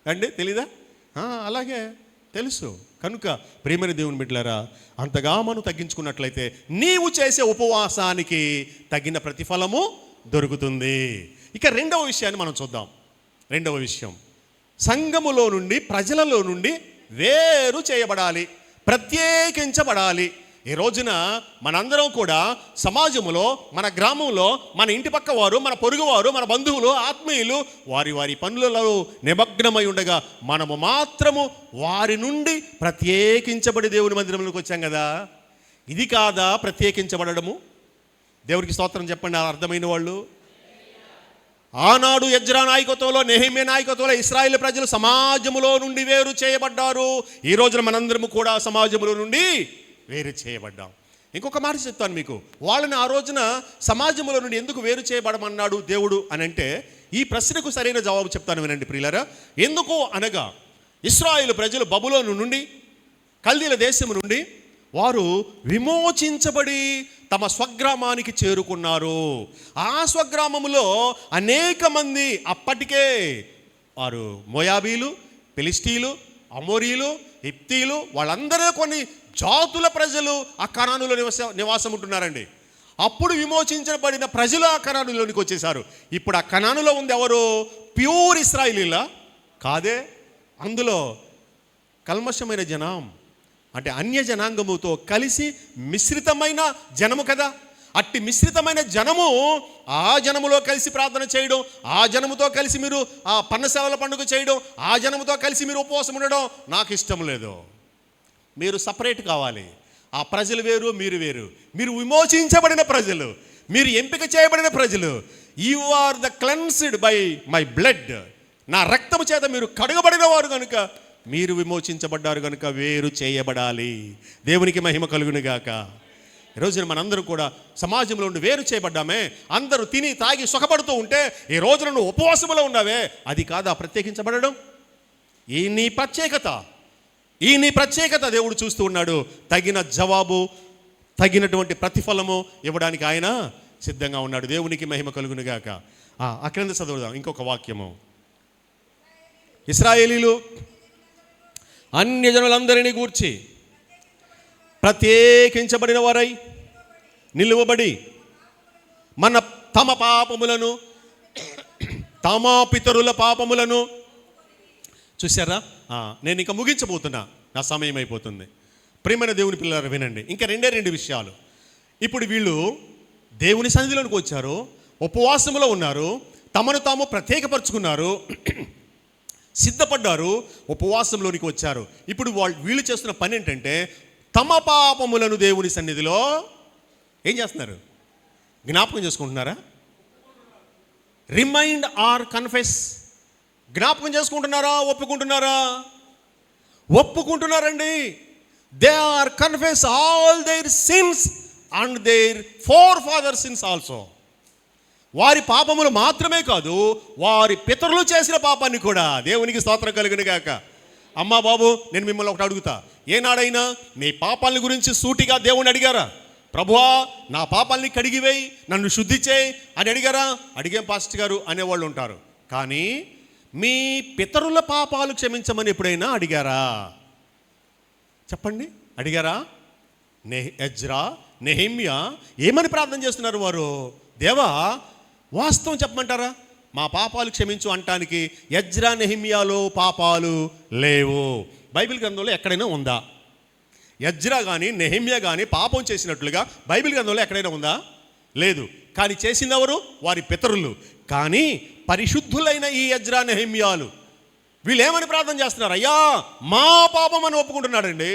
అండి? తెలీదా? అలాగే తెలుసు. కనుక ప్రియమైన దేవుని బిడ్డలారా, అంతగా మనం తగ్గించుకున్నట్లయితే నీవు చేసే ఉపవాసానికి తగిన ప్రతిఫలము దొరుకుతుంది. ఇక రెండవ విషయాన్ని మనం చూద్దాం. రెండవ విషయం, సంఘములో నుండి, ప్రజలలో నుండి వేరు చేయబడాలి, ప్రత్యేకించబడాలి. ఈ రోజున మనందరం కూడా సమాజంలో, మన గ్రామంలో, మన ఇంటి పక్క వారు, మన పొరుగువారు, మన బంధువులు, ఆత్మీయులు వారి వారి పనులలో నిమగ్నమై ఉండగా మనము మాత్రము వారి నుండి ప్రత్యేకించబడి దేవుని మందిరంలోకి వచ్చాం కదా. ఇది కాదా ప్రత్యేకించబడము? దేవుడికి స్తోత్రం చెప్పండి అర్థమైన వాళ్ళు. ఆనాడు ఎజ్రా నాయకత్వంలో, నెహెమ్యా నాయకత్వంలో ఇశ్రాయేలు ప్రజలు సమాజములో నుండి వేరు చేయబడ్డారు. ఈ రోజున మనందరము కూడా సమాజములో నుండి వేరు చేయబడ్డాం. ఇంకొక మాట చెప్తాను మీకు. వాళ్ళని ఆ రోజున సమాజంలో నుండి ఎందుకు వేరు చేయబడమన్నాడు దేవుడు అని అంటే, ఈ ప్రశ్నకు సరైన జవాబు చెప్తాను వినండి ప్రియులారా. ఎందుకు అనగా ఇశ్రాయేలు ప్రజలు బబులోను నుండి, కల్దీల దేశము నుండి వారు విమోచించబడి తమ స్వగ్రామానికి చేరుకున్నారు. ఆ స్వగ్రామములో అనేక మంది అప్పటికే వారు మోయాబీలు, ఫిలిష్తీయులు, అమోరీలు, హిత్తీలు, వాళ్ళందరూ కొన్ని జాతుల ప్రజలు ఆ కనానులో నివాసం ఉంటున్నారండి. అప్పుడు విమోచించబడిన ప్రజలు ఆ కనానులోనికి వచ్చేసారు. ఇప్పుడు ఆ కనానులో ఉంది ఎవరు? ప్యూర్ ఇశ్రాయేలీలా? కాదే. అందులో కల్మషమైన జనం, అంటే అన్య జనాంగముతో కలిసి మిశ్రితమైన జనము కదా. అట్టి మిశ్రితమైన జనము, ఆ జనములో కలిసి ప్రార్థన చేయడం, ఆ జనముతో కలిసి మీరు ఆ పన్నసేవల పండుగ చేయడం, ఆ జనముతో కలిసి మీరు ఉపవాసం ఉండడం నాకు ఇష్టం లేదు. మీరు సపరేట్ కావాలి. ఆ ప్రజలు వేరు, మీరు వేరు. మీరు విమోచించబడిన ప్రజలు, మీరు ఎంపిక చేయబడిన ప్రజలు. You are the cleansed by my blood. నా రక్తము చేత మీరు కడుగబడిన వారు కనుక, మీరు విమోచించబడ్డారు కనుక వేరు చేయబడాలి. దేవునికి మహిమ కలుగునుగాక. ఈరోజున మనందరూ కూడా సమాజంలో ఉండి వేరు చేయబడ్డామే. అందరూ తిని తాగి సుఖపడుతూ ఉంటే ఈ రోజున నువ్వు ఉపవాసంలో ఉన్నావే, అది కాదా ప్రత్యేకించబడడం? ఈ నీ ప్రత్యేకత దేవుడు చూస్తూ ఉన్నాడు. తగిన జవాబు, తగినటువంటి ప్రతిఫలము ఇవ్వడానికి ఆయన సిద్ధంగా ఉన్నాడు. దేవునికి మహిమ కలుగునుగాక. ఆ క్రింద చదువుదాం ఇంకొక వాక్యము. ఇశ్రాయేలీలు అన్య జనులందరినీ గూర్చి ప్రత్యేకించబడిన వారై నిలువబడి తమ పాపములను, తమ పితరుల పాపములను చూసారా. నేను ఇంకా ముగించబోతున్నా, నా సమయం అయిపోతుంది. ప్రియమైన దేవుని పిల్లలు వినండి, ఇంకా రెండు విషయాలు. ఇప్పుడు వీళ్ళు దేవుని సన్నిధిలోనికి వచ్చారు, ఉపవాసములో ఉన్నారు, తమను తాము ప్రత్యేకపరుచుకున్నారు, సిద్ధపడ్డారు, ఉపవాసంలోనికి వచ్చారు. ఇప్పుడు వీళ్ళు చేస్తున్న పని ఏంటంటే తమ పాపములను దేవుని సన్నిధిలో ఏం చేస్తున్నారు? జ్ఞాపకం చేసుకుంటున్నారా? Remind or confess. జ్ఞాపకం చేసుకుంటున్నారా? ఒప్పుకుంటున్నారా? ఒప్పుకుంటున్నారండి. They are confess all their sins and their forefather sins also. వారి పాపములు మాత్రమే కాదు, వారి పితరులు చేసిన పాపాన్ని కూడా. దేవునికి స్తోత్రం కలుగును గాక. అమ్మా బాబు, నేను మిమ్మల్ని ఒకటి అడుగుతా. ఏనాడైనా మీ పాపాల గురించి సూటిగా దేవుని అడిగారా? ప్రభువా నా పాపాలని కడిగివేయి, నన్ను శుద్ధి చేయి అని అడిగారా? అడిగాం పాస్టర్ గారు అనేవాళ్ళు ఉంటారు. కానీ మీ పితరుల పాపాలు క్షమించమని ఎప్పుడైనా అడిగారా? చెప్పండి, అడిగారా? ఎజ్రా, నెహెమ్యా ఏమని ప్రార్థన చేస్తున్నారు వారు? దేవా వాస్తవం చెప్పమంటారా? మా పాపాలు క్షమించు అంటానికి ఎజ్రా నెహెమ్యాలో పాపాలు లేవు. బైబిల్ గ్రంథంలో ఎక్కడైనా ఉందా? ఎజ్రా కానీ నెహెమ్యా కానీ పాపం చేసినట్లుగా బైబిల్ గ్రంథంలో ఎక్కడైనా ఉందా? లేదు. కానీ చేసిందెవరు? వారి పితరులు. కానీ పరిశుద్ధులైన ఈ ఎజ్రా నెహెమ్యాలు వీళ్ళు ఏమని ప్రార్థన చేస్తున్నారు? అయ్యా మా పాపం అని ఒప్పుకుంటున్నాడండి.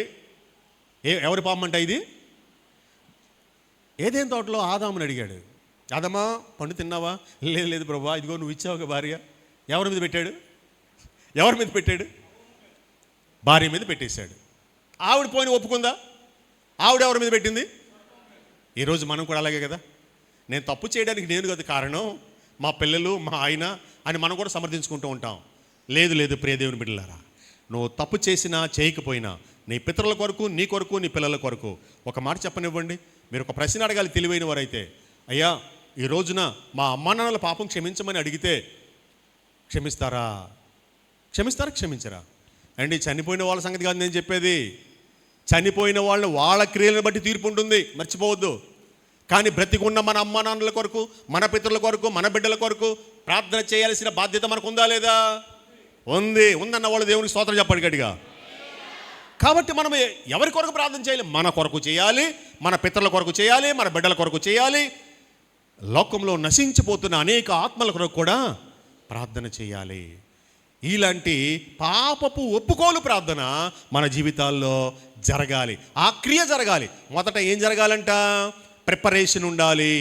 ఎవరి పాపం అంటే ఇది? ఏదేం తోటలో ఆదాముని అడిగాడు, ఆదమా పండు తిన్నావా? లేదు ప్రభువా, ఇదిగో నువ్వు ఇచ్చావుగా భార్య. ఎవరి మీద పెట్టాడు? భార్య మీద పెట్టేశాడు. ఆవిడ పోయిన ఒప్పుకుందా? ఆవిడ ఎవరి మీద పెట్టింది? ఈరోజు మనం కూడా అలాగే కదా. నేను తప్పు చేయడానికి నేను కదా కారణం, మా పిల్లలు, మా ఆయన అని మనం కూడా సమర్థించుకుంటూ ఉంటాం. లేదు ప్రియ దేవుని బిడ్డలారా, నువ్వు తప్పు చేసినా చేయకపోయినా నీ పితరుల కొరకు, నీ కొరకు, నీ పిల్లల కొరకు ఒక మాట చెప్పనివ్వండి. మీరు ఒక ప్రశ్న అడగాలి తెలివైన వారైతే. అయ్యా ఈ రోజున మా అమ్మా నాన్నల పాపం క్షమించమని అడిగితే క్షమిస్తారా? క్షమించరా? అండి చనిపోయిన వాళ్ళ సంగతి కాదు నేను చెప్పేది. చనిపోయిన వాళ్ళ క్రియలను బట్టి తీర్పు ఉంటుంది, మర్చిపోవద్దు. కానీ బ్రతికున్న మన అమ్మా నాన్నల కొరకు, మన పితరుల కొరకు, మన బిడ్డల కొరకు ప్రార్థన చేయాల్సిన బాధ్యత మనకు ఉందా లేదా? ఉందన్న వాళ్ళు దేవునికి స్తోత్రం చెప్పండి గట్టిగా. కాబట్టి మనం ఎవరి కొరకు ప్రార్థన చేయాలి? మన కొరకు చేయాలి, మన పితరుల కొరకు చేయాలి, మన బిడ్డల కొరకు చేయాలి. లోకంలో నశించిపోతున్న అనేక ఆత్మల కొరకు కూడా ప్రార్థన చేయాలి. ఇలాంటి పాపపు ఒప్పుకోలు ప్రార్థన మన జీవితాల్లో జరగాలి. ఆ క్రియ జరగాలి. మొదట ఏం జరగాలంట? ప్రిపరేషన్ ఉండాలి.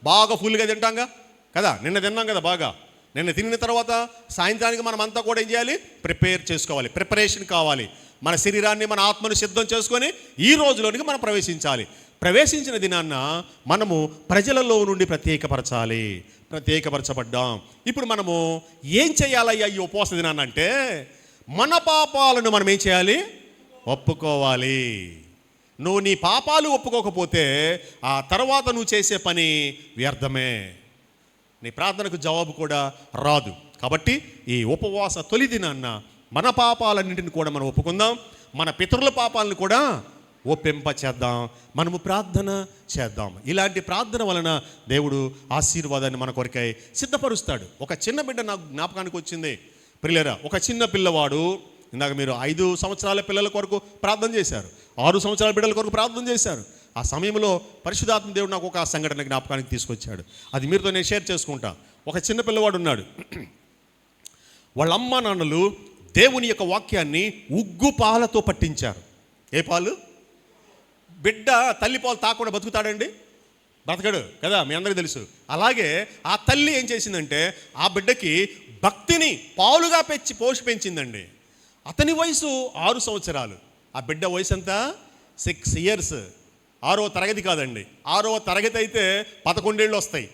బాగా ఫుల్గా తింటాంగా కదా, నిన్న తిన్నాం కదా బాగా. నిన్న తిన్న తర్వాత సాయంత్రానికి మనం అంతా కూడా ఏం చేయాలి? ప్రిపేర్ చేసుకోవాలి. ప్రిపరేషన్ కావాలి. మన శరీరాన్ని, మన ఆత్మను సిద్ధం చేసుకొని ఈ రోజులోనికి మనం ప్రవేశించాలి. ప్రవేశించిన దినాన్న మనము ప్రజలలో నుండి ప్రత్యేకపరచాలి. ప్రత్యేకపరచబడ్డాం. ఇప్పుడు మనము ఏం చేయాలయ్యా ఈ ఉపవాస దినాన్ని అంటే, మన పాపాలను మనం ఏం చేయాలి? ఒప్పుకోవాలి. నువ్వు నీ పాపాలు ఒప్పుకోకపోతే ఆ తర్వాత నువ్వు చేసే పని వ్యర్థమే, నీ ప్రార్థనకు జవాబు కూడా రాదు. కాబట్టి ఈ ఉపవాస తొలి దినాన్న మన పాపాలన్నింటిని కూడా మనం ఒప్పుకుందాం, మన పితరుల పాపాలను కూడా ఒప్పింప చేద్దాం, మనము ప్రార్థన చేద్దాం. ఇలాంటి ప్రార్థన వలన దేవుడు ఆశీర్వాదాన్ని మన కొరకై సిద్ధపరుస్తాడు. ఒక చిన్న బిడ్డ నాకు జ్ఞాపకానికి వచ్చింది ప్రియులారా. ఒక చిన్న పిల్లవాడు, ఇందాక మీరు 5 సంవత్సరాల పిల్లల కొరకు ప్రార్థన చేశారు, 6 సంవత్సరాల బిడ్డల కొరకు ప్రార్థన చేశారు. ఆ సమయంలో పరిశుద్ధాత్మ దేవుడు నాకు ఒక సంఘటన జ్ఞాపకానికి తీసుకొచ్చాడు. అది మీరుతో నేను షేర్ చేసుకుంటా. ఒక చిన్న పిల్లవాడు ఉన్నాడు. వాళ్ళ అమ్మ నాన్నలు దేవుని యొక్క వాక్యాన్ని ఉగ్గు పాలతో పట్టించారు. ఏ పాలు? బిడ్డ తల్లి పాలు తాకుండా బతుకుతాడండి? బ్రతకడు కదా, మీ అందరికీ తెలుసు. అలాగే ఆ తల్లి ఏం చేసిందంటే ఆ బిడ్డకి భక్తిని పాలుగా పోసి పెంచిందండి. అతని వయసు 6 సంవత్సరాలు, ఆ బిడ్డ వయసు ఎంత? 6 ఇయర్స్. 6వ తరగతి కాదండి, 6వ తరగతి అయితే 11 ఏళ్ళు వస్తాయి.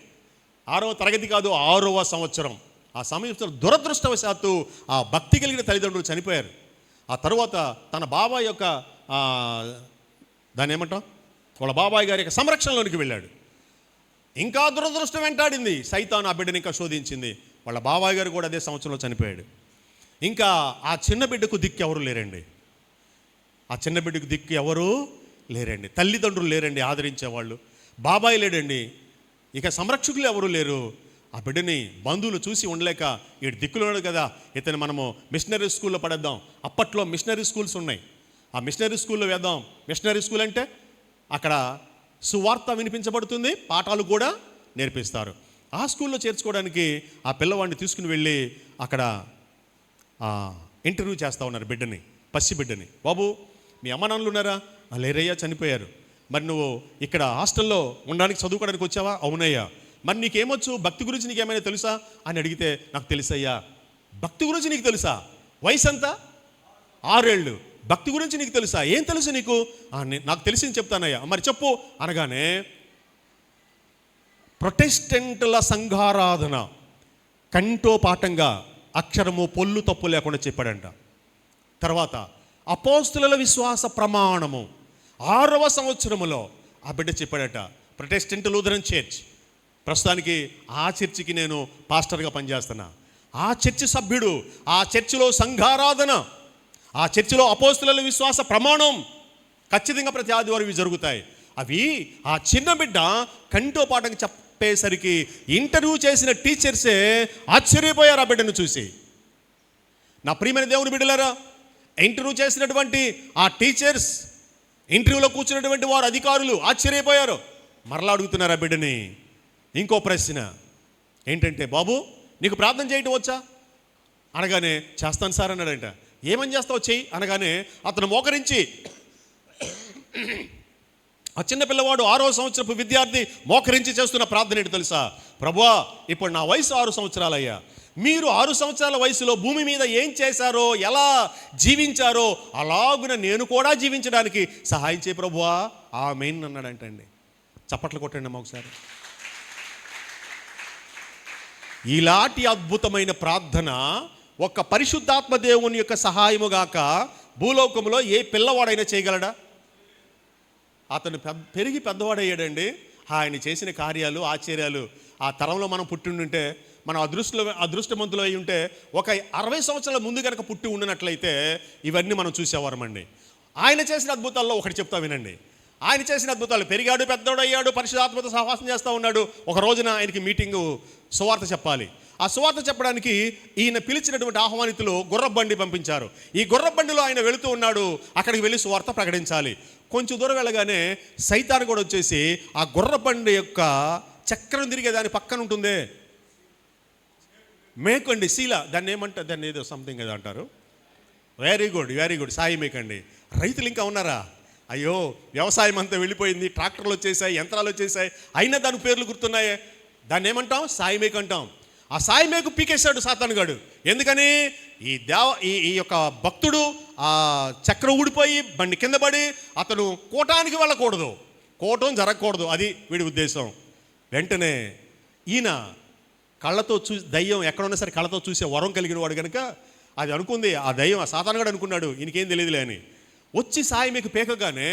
6వ తరగతి కాదు, 6వ సంవత్సరం. ఆ సమయంలో దురదృష్టవశాత్తు ఆ భక్తి కలిగిన తల్లిదండ్రులు చనిపోయారు. ఆ తర్వాత తన బాబాయ్ యొక్క దాన్ని ఏమంటాం, వాళ్ళ బాబాయ్ గారి యొక్క సంరక్షణలోనికి వెళ్ళాడు. ఇంకా దురదృష్టం వెంటాడింది, సైతాను ఆ బిడ్డని ఇంకా శోధించింది. వాళ్ళ బాబాయ్ గారు కూడా అదే సంవత్సరంలో చనిపోయాడు. ఇంకా ఆ చిన్న బిడ్డకు దిక్కు ఎవరు లేరండి. ఆ చిన్న బిడ్డకు దిక్కు ఎవరు లేరండి. తల్లిదండ్రులు లేరండి ఆదరించేవాళ్ళు, బాబాయ్ లేడండి, ఇక సంరక్షకులు ఎవరు లేరు. ఆ బిడ్డని బంధువులు చూసి ఉండలేక, ఈడు దిక్కులు ఉన్నాడు కదా, ఇతను మనము మిషనరీ స్కూల్లో పడేద్దాం. అప్పట్లో మిషనరీ స్కూల్స్ ఉన్నాయి, ఆ మిషనరీ స్కూల్లో వేద్దాం. మిషనరీ స్కూల్ అంటే అక్కడ సువార్త వినిపించబడుతుంది, పాఠాలు కూడా నేర్పిస్తారు. ఆ స్కూల్లో చేర్చుకోవడానికి ఆ పిల్లవాడిని తీసుకుని వెళ్ళి అక్కడ ఇంటర్వ్యూ చేస్తూ ఉన్నారు బిడ్డని, పసి బిడ్డని. బాబు, మీ అమ్మ నాన్నలు ఉన్నారా? లేరయ్యా, చనిపోయారు. మరి నువ్వు ఇక్కడ హాస్టల్లో ఉండడానికి చదువుకోవడానికి వచ్చావా? అవునయ్యా. మరి నీకేమొచ్చు, భక్తి గురించి నీకేమైనా తెలుసా అని అడిగితే, నాకు తెలుసయ్యా. భక్తి గురించి నీకు తెలుసా? వయసు ఎంత? 6 ఏళ్ళు. భక్తి గురించి నీకు తెలుసా? ఏం తెలుసు నీకు? నాకు తెలిసింది చెప్తానయ్యా. మరి చెప్పు అనగానే, ప్రొటెస్టెంట్ల సంఘారాధన కంటో పాఠంగా అక్షరము పొల్లు తప్పు లేకుండా చెప్పాడంట. తర్వాత అపోస్తుల విశ్వాస ప్రమాణము 6వ సంవత్సరములో ఆ బిడ్డ చెప్పాడట. ప్రొటెస్టెంట్ లూథరన్ చర్చ్, ప్రస్తుతానికి ఆ చర్చికి నేను పాస్టర్గా పనిచేస్తున్నా. ఆ చర్చి సభ్యుడు, ఆ చర్చిలో సంఘారాధన, ఆ చర్చిలో అపోస్తుల విశ్వాస ప్రమాణం ఖచ్చితంగా ప్రతి ఆదివారం ఇవి జరుగుతాయి. అవి ఆ చిన్న బిడ్డ కంటో పాఠం చెప్పేసరికి ఇంటర్వ్యూ చేసిన టీచర్సే ఆశ్చర్యపోయారు ఆ బిడ్డను చూసి. నా ప్రియమైన దేవుని బిడ్డలారా, ఇంటర్వ్యూ చేసినటువంటి ఆ టీచర్స్, ఇంటర్వ్యూలో కూర్చున్నటువంటి వారు అధికారులు ఆశ్చర్యపోయారు. మరలా అడుగుతున్నారు ఆ బిడ్డని ఇంకో ప్రశ్న ఏంటంటే, బాబు నీకు ప్రార్థన చేయటం వచ్చా అనగానే, చేస్తాను సార్ అన్నాడంట. ఏమని చేస్తావు చెయ్యి అనగానే, అతను మోకరించి, ఆ చిన్న పిల్లవాడు 6వ సంవత్సరపు విద్యార్థి మోకరించి చేస్తున్న ప్రార్థన ఏంటి తెలుసా? ప్రభువా, ఇప్పుడు నా వయసు 6 సంవత్సరాలయ్యా, మీరు 6 సంవత్సరాల వయసులో భూమి మీద ఏం చేశారో, ఎలా జీవించారో అలాగున నేను కూడా జీవించడానికి సహాయం చేయ ప్రభువా, ఆమేన్ అన్నాడంటండి. చప్పట్లు కొట్టండి అమ్మ ఒకసారి. ఇలాంటి అద్భుతమైన ప్రార్థన ఒక్క పరిశుద్ధాత్మ దేవుని యొక్క సహాయముగాక భూలోకంలో ఏ పిల్లవాడైనా చేయగలడా? అతను పెరిగి పెద్దవాడయ్యాడండి. ఆయన చేసిన కార్యాలు, ఆశ్చర్యాలు ఆ తరంలో మనం పుట్టి ఉంటే, మనం అదృష్టవంతులు అయి ఉంటే, ఒక 60 సంవత్సరాల ముందు కనుక పుట్టి ఉండినట్లయితే ఇవన్నీ మనం చూసేవారమండి. ఆయన చేసిన అద్భుతాల్లో ఒకటి చెప్తా వినండి. ఆయన చేసిన అద్భుతాలు, పెరిగాడు, పెద్దోడు అయ్యాడు, పరిశుద్ధాత్మతో సహవాసం చేస్తూ ఉన్నాడు. ఒక రోజున ఆయనకి మీటింగు, సువార్త చెప్పాలి. ఆ సువార్త చెప్పడానికి ఈయన పిలిచినటువంటి ఆహ్వానితులు గుర్రబండి పంపించారు. ఈ గుర్రబండిలో ఆయన వెళుతూ ఉన్నాడు, అక్కడికి వెళ్ళి సువార్త ప్రకటించాలి. కొంచెం దూరం వెళ్ళగానే సైతాను కూడా వచ్చేసి ఆ గుర్రబండి యొక్క చక్రం తిరిగే దాని పక్కన ఉంటుందే మేకండి, శీల, దాన్ని ఏమంటారు, దాన్ని ఏదో సంథింగ్ ఏదో అంటారు. వెరీ గుడ్ సాయి మేకండి. రైతులు ఇంకా ఉన్నారా? అయ్యో, వ్యవసాయం అంతా వెళ్ళిపోయింది, ట్రాక్టర్లు వచ్చేసాయి, యంత్రాలు వచ్చేసాయి, అయినా దాని పేర్లు గుర్తున్నాయి. దాన్ని ఏమంటాం? సాయి మేక అంటాం. ఆ సాయి మేకు పీకేశాడు సాతానుగాడు. ఎందుకని? ఈ యొక్క భక్తుడు ఆ చక్రం ఊడిపోయి బండి కింద పడి అతను కోటానికి వెళ్ళకూడదు, కోటం జరగకూడదు, అది వీడి ఉద్దేశం. వెంటనే ఈయన కళ్ళతో దయ్యం ఎక్కడున్నా సరే కళ్ళతో చూసే వరం కలిగిన వాడు కనుక అది అనుకుంది, ఆ దయ్యం, ఆ సాతాను కూడా అనుకున్నాడు ఈయనకేం తెలియదులే అని. వచ్చి సాయి మీకు పేకగానే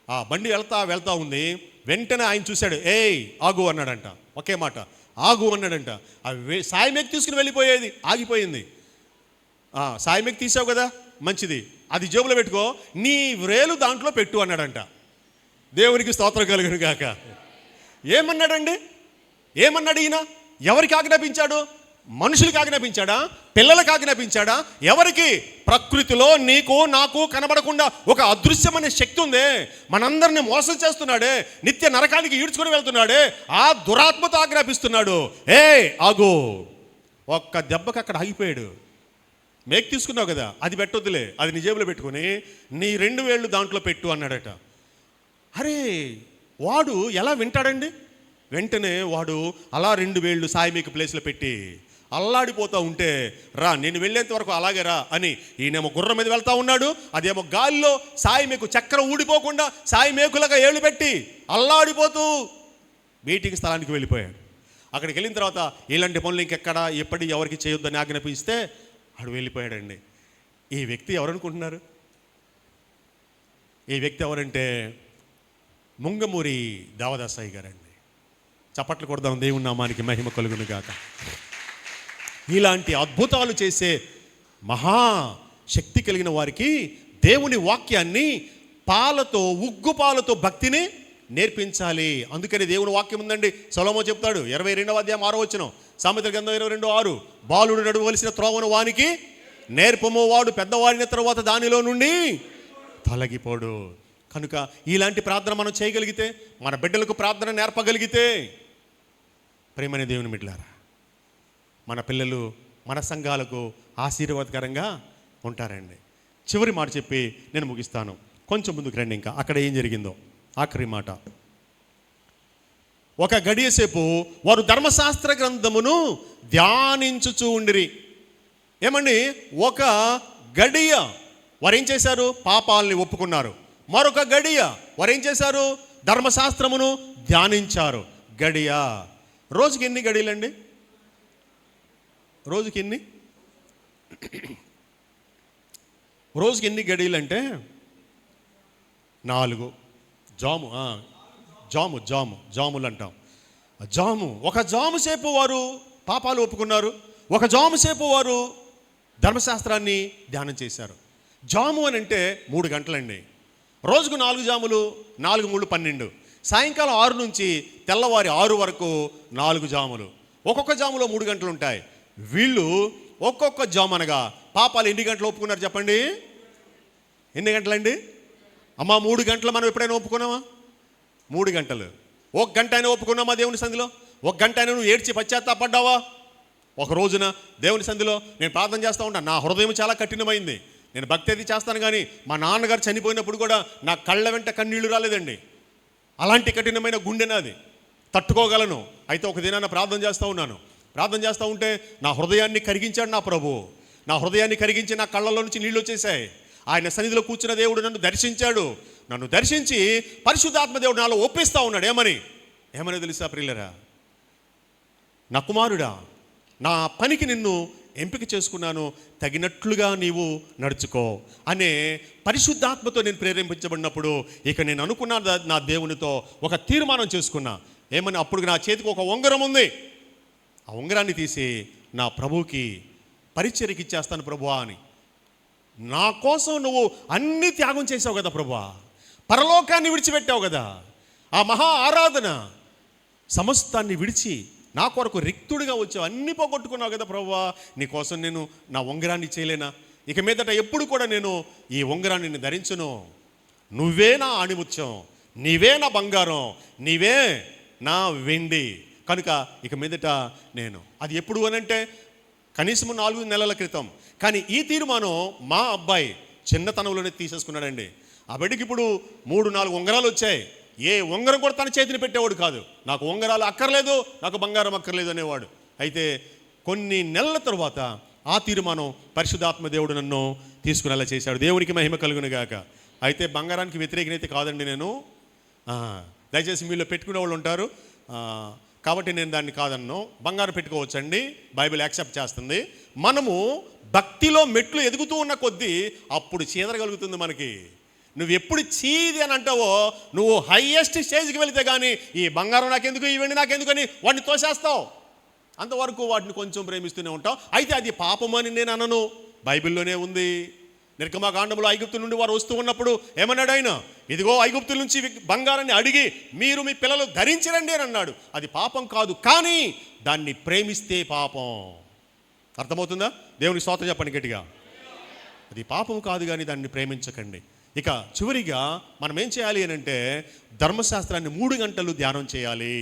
ఆ బండి వెళ్తా ఉంది. వెంటనే ఆయన చూశాడు, ఏయ్ ఆగు అన్నాడంట. ఒకే మాట, ఆగు అన్నాడంట. సాయి మీకు తీసుకుని వెళ్ళిపోయేది ఆగిపోయింది. సాయి మీకు తీసావు కదా, మంచిది, అది జేబులో పెట్టుకో, నీ వ్రేలు దాంట్లో పెట్టు అన్నాడంట. దేవునికి స్తోత్రం కలుగును గాక. ఏమన్నాడండి? ఏమన్నాడు ఈయన? ఎవరికి ఆజ్ఞాపించాడు? మనుషులకి ఆజ్ఞాపించాడా? పిల్లలకు ఆజ్ఞాపించాడా? ఎవరికి? ప్రకృతిలో నీకు నాకు కనబడకుండా ఒక అదృశ్యమైన శక్తి ఉందే, మనందరిని మోసం చేస్తున్నాడే, నిత్య నరకానికి ఈడ్చుకొని వెళ్తున్నాడే, ఆ దురాత్మతో ఆజ్ఞాపిస్తున్నాడు, ఏ ఆగు. ఒక్క దెబ్బకి అక్కడ ఆగిపోయాడు. మేక్ తీసుకున్నావు కదా, అది పెట్టొద్దులే, అది నీ జేబులో పెట్టుకొని నీ 2 వేళ్ళు దాంట్లో పెట్టు అన్నాడట. అరే వాడు ఎలా వింటాడండి? వెంటనే వాడు అలా 2 వేళ్ళు సాయి మీకు ప్లేస్లో పెట్టి అల్లాడిపోతూ ఉంటే, రా నేను వెళ్ళేంత వరకు అలాగే రా అని ఈయనేమో గుర్రం మీద వెళ్తా ఉన్నాడు, అదేమో గాలిలో సాయి మీకు చక్రం ఊడిపోకుండా సాయి మేకులుగా ఏళ్ళు పెట్టి అల్లాడిపోతూ మీటింగ్ స్థలానికి వెళ్ళిపోయాడు. అక్కడికి వెళ్ళిన తర్వాత ఇలాంటి పనులు ఇంకెక్కడ ఎప్పటి ఎవరికి చేయొద్దని ఆజ్ఞాపిస్తే ఆడు వెళ్ళిపోయాడండి. ఈ వ్యక్తి ఎవరనుకుంటున్నారు? ఈ వ్యక్తి ఎవరంటే ముంగమూరి దేవదాసాయి గారండి. చప్పట్లు కొడదాం, దేవుని నామానికి మహిమ కలుగును గాక. ఇలాంటి అద్భుతాలు చేసే మహాశక్తి కలిగిన వారికి దేవుని వాక్యాన్ని పాలతో, ఉగ్గు పాలతో భక్తిని నేర్పించాలి. అందుకని దేవుని వాక్యం ఉందండి. సొలొమోను చెప్తాడు 22వ అధ్యాయం 6వ వచనం, సామెతల గ్రంథం 22:6, బాలుడు నడవవలసిన త్రోవను వానికి నేర్పము, వాడు పెద్దవాడిన తర్వాత దానిలో నుండి తొలగిపోడు. కనుక ఇలాంటి ప్రార్థన మనం చేయగలిగితే, మన బిడ్డలకు ప్రార్థన నేర్పగలిగితే, ప్రేమనే దేవుని బిడ్డలారా, మన పిల్లలు మన సంఘాలకు ఆశీర్వాదకరంగా ఉంటారండి. చివరి మాట చెప్పి నేను ముగిస్తాను. కొంచెం ముందుకు రండి. ఇంకా అక్కడ ఏం జరిగిందో ఆఖరి మాట. ఒక గడియసేపు వారు ధర్మశాస్త్ర గ్రంథమును ధ్యానించుచూ ఉండిరి. ఏమండి, ఒక గడియ వారు ఏం చేశారు? పాపాలని ఒప్పుకున్నారు. మరొక గడియ వారు ఏం చేశారు? ధర్మశాస్త్రమును ధ్యానించారు. గడియ. రోజుకి ఎన్ని గడియలండి? రోజుకి ఎన్ని? రోజుకి ఎన్ని గడియలు అంటే 4 జాములు అంటాం. జాము, ఒక జాము సేపు వారు పాపాలు ఒప్పుకున్నారు, ఒక జాము సేపు వారు ధర్మశాస్త్రాన్ని ధ్యానం చేశారు. జాము అని అంటే 3 గంటలండి. రోజుకు 4 జాములు, 4 3 12. సాయంకాలం 6 నుంచి తెల్లవారి 6 వరకు 4 జాములు. ఒక్కొక్క జాములో 3 గంటలు ఉంటాయి. వీళ్ళు ఒక్కొక్క జాము అనగా పాపాలు ఎన్ని గంటలు ఒప్పుకున్నారు చెప్పండి? ఎన్ని గంటలండి? అమ్మ 3 గంటలు మనం ఎప్పుడైనా ఒప్పుకున్నామా? 3 గంటలు. 1 గంట అయినా ఒప్పుకున్నామా దేవుని సంధిలో? 1 గంట అయినా నువ్వు ఏడ్చి పశ్చాత్తాపడ్డావా? ఒక రోజున దేవుని సంధిలో నేను ప్రార్థన చేస్తూ ఉంటాను. నా హృదయం చాలా కఠినమైంది. నేను భక్తి అది చేస్తాను, కానీ మా నాన్నగారు చనిపోయినప్పుడు కూడా నా కళ్ళ వెంట కన్నీళ్లు రాలేదండి. అలాంటి కఠినమైన గుండె నాది, తట్టుకోగలను. అయితే ఒక దినాన ప్రార్థన చేస్తూ ఉన్నాను. ప్రార్థన చేస్తూ ఉంటే నా హృదయాన్ని కరిగించాడు నా ప్రభు. నా హృదయాన్ని కరిగించి నా కళ్ళలో నుంచి నీళ్ళు వచ్చేసాయి. ఆయన సన్నిధిలో కూర్చున్న దేవుడు నన్ను దర్శించాడు. నన్ను దర్శించి పరిశుద్ధాత్మ దేవుడు నాలో ఒప్పిస్తూ ఉన్నాడు. ఏమని తెలుసా ప్రియులరా? నా కుమారుడా, నా పనికి నిన్ను ఎంపిక చేసుకున్నాను, తగినట్లుగా నీవు నడుచుకో అనే పరిశుద్ధాత్మతో నేను ప్రేరేపించబడినప్పుడు ఇక నేను అనుకున్న నా దేవునితో ఒక తీర్మానం చేసుకున్నా. ఏమని? అప్పుడు నా చేతికి ఒక ఉంగరం ఉంది. ఆ ఉంగరాన్ని తీసి నా ప్రభువుకి పరిచర్యకి ఇచ్చేస్తాను ప్రభువా అని. నా కోసం నువ్వు అన్ని త్యాగం చేసావు కదా ప్రభువా, పరలోకాన్ని విడిచిపెట్టావు కదా, ఆ మహా ఆరాధన సమస్తాన్ని విడిచి నా కొరకు రిక్తుడిగా వచ్చావు, అన్ని పోగొట్టుకున్నావు కదా ప్రభువా, నీకోసం నేను నా ఉంగరాన్ని చేయలేనా? ఇక మీదట ఎప్పుడు కూడా నేను ఈ ఉంగరాన్ని నేను ధరించును. నువ్వే నా ఆణిముత్యం, నీవే నా బంగారం, నీవే నా వెండి. కనుక ఇక మీదట నేను అది ఎప్పుడు అనంటే కనీసం 4 నెలల క్రితం. కానీ ఈ తీర్మానం మా అబ్బాయి చిన్నతనంలోనే తీసేసుకున్నాడండి. ఆ బిడ్డకి ఇప్పుడు 3-4 ఉంగరాలు వచ్చాయి. ఏ ఉంగరం కూడా తన చేతిని పెట్టేవాడు కాదు. నాకు ఉంగరాలు అక్కర్లేదు, నాకు బంగారం అక్కర్లేదు అనేవాడు. అయితే కొన్ని నెలల తరువాత ఆ తీర్మానం పరిశుద్ధాత్మ దేవుడు నన్ను తీసుకునేలా చేశాడు. దేవునికి మహిమ కలుగును గాక. అయితే బంగారానికి వ్యతిరేకనైతే కాదండి నేను. దయచేసి మీలో పెట్టుకునే వాళ్ళు ఉంటారు, కాబట్టి నేను దాన్ని కాదన్ను. బంగారం పెట్టుకోవచ్చండి, బైబిల్ యాక్సెప్ట్ చేస్తుంది. మనము భక్తిలో మెట్లు ఎదుగుతూ ఉన్న కొద్దీ అప్పుడు చీదరగలుగుతుంది మనకి. నువ్వు ఎప్పుడు చీది అని అంటావో నువ్వు హైయెస్ట్ స్టేజ్కి వెళితే కానీ ఈ బంగారం నాకెందుకు, ఈ వెండి నాకెందుకు అని వాడిని తోసేస్తావు. అంతవరకు వాటిని కొంచెం ప్రేమిస్తూనే ఉంటావు. అయితే అది పాపమని నేను అనను, బైబిల్లోనే ఉంది. నిర్గమకాండంలో ఐగుప్తు నుండి వారు వస్తూ ఉన్నప్పుడు ఏమన్నాడు ఆయన? ఇదిగో ఐగుప్తుల నుంచి బంగారాన్ని అడిగి మీరు మీ పిల్లలు ధరించరండి అని అన్నాడు. అది పాపం కాదు, కానీ దాన్ని ప్రేమిస్తే పాపం. అర్థమవుతుందా? దేవుని స్తోత్రం చెప్పండి గట్టిగా. అది పాపం కాదు, కానీ దాన్ని ప్రేమించకండి. ఇక చివరిగా మనం ఏం చేయాలి అని అంటే ధర్మశాస్త్రాన్ని 3 గంటలు ధ్యానం చేయాలి.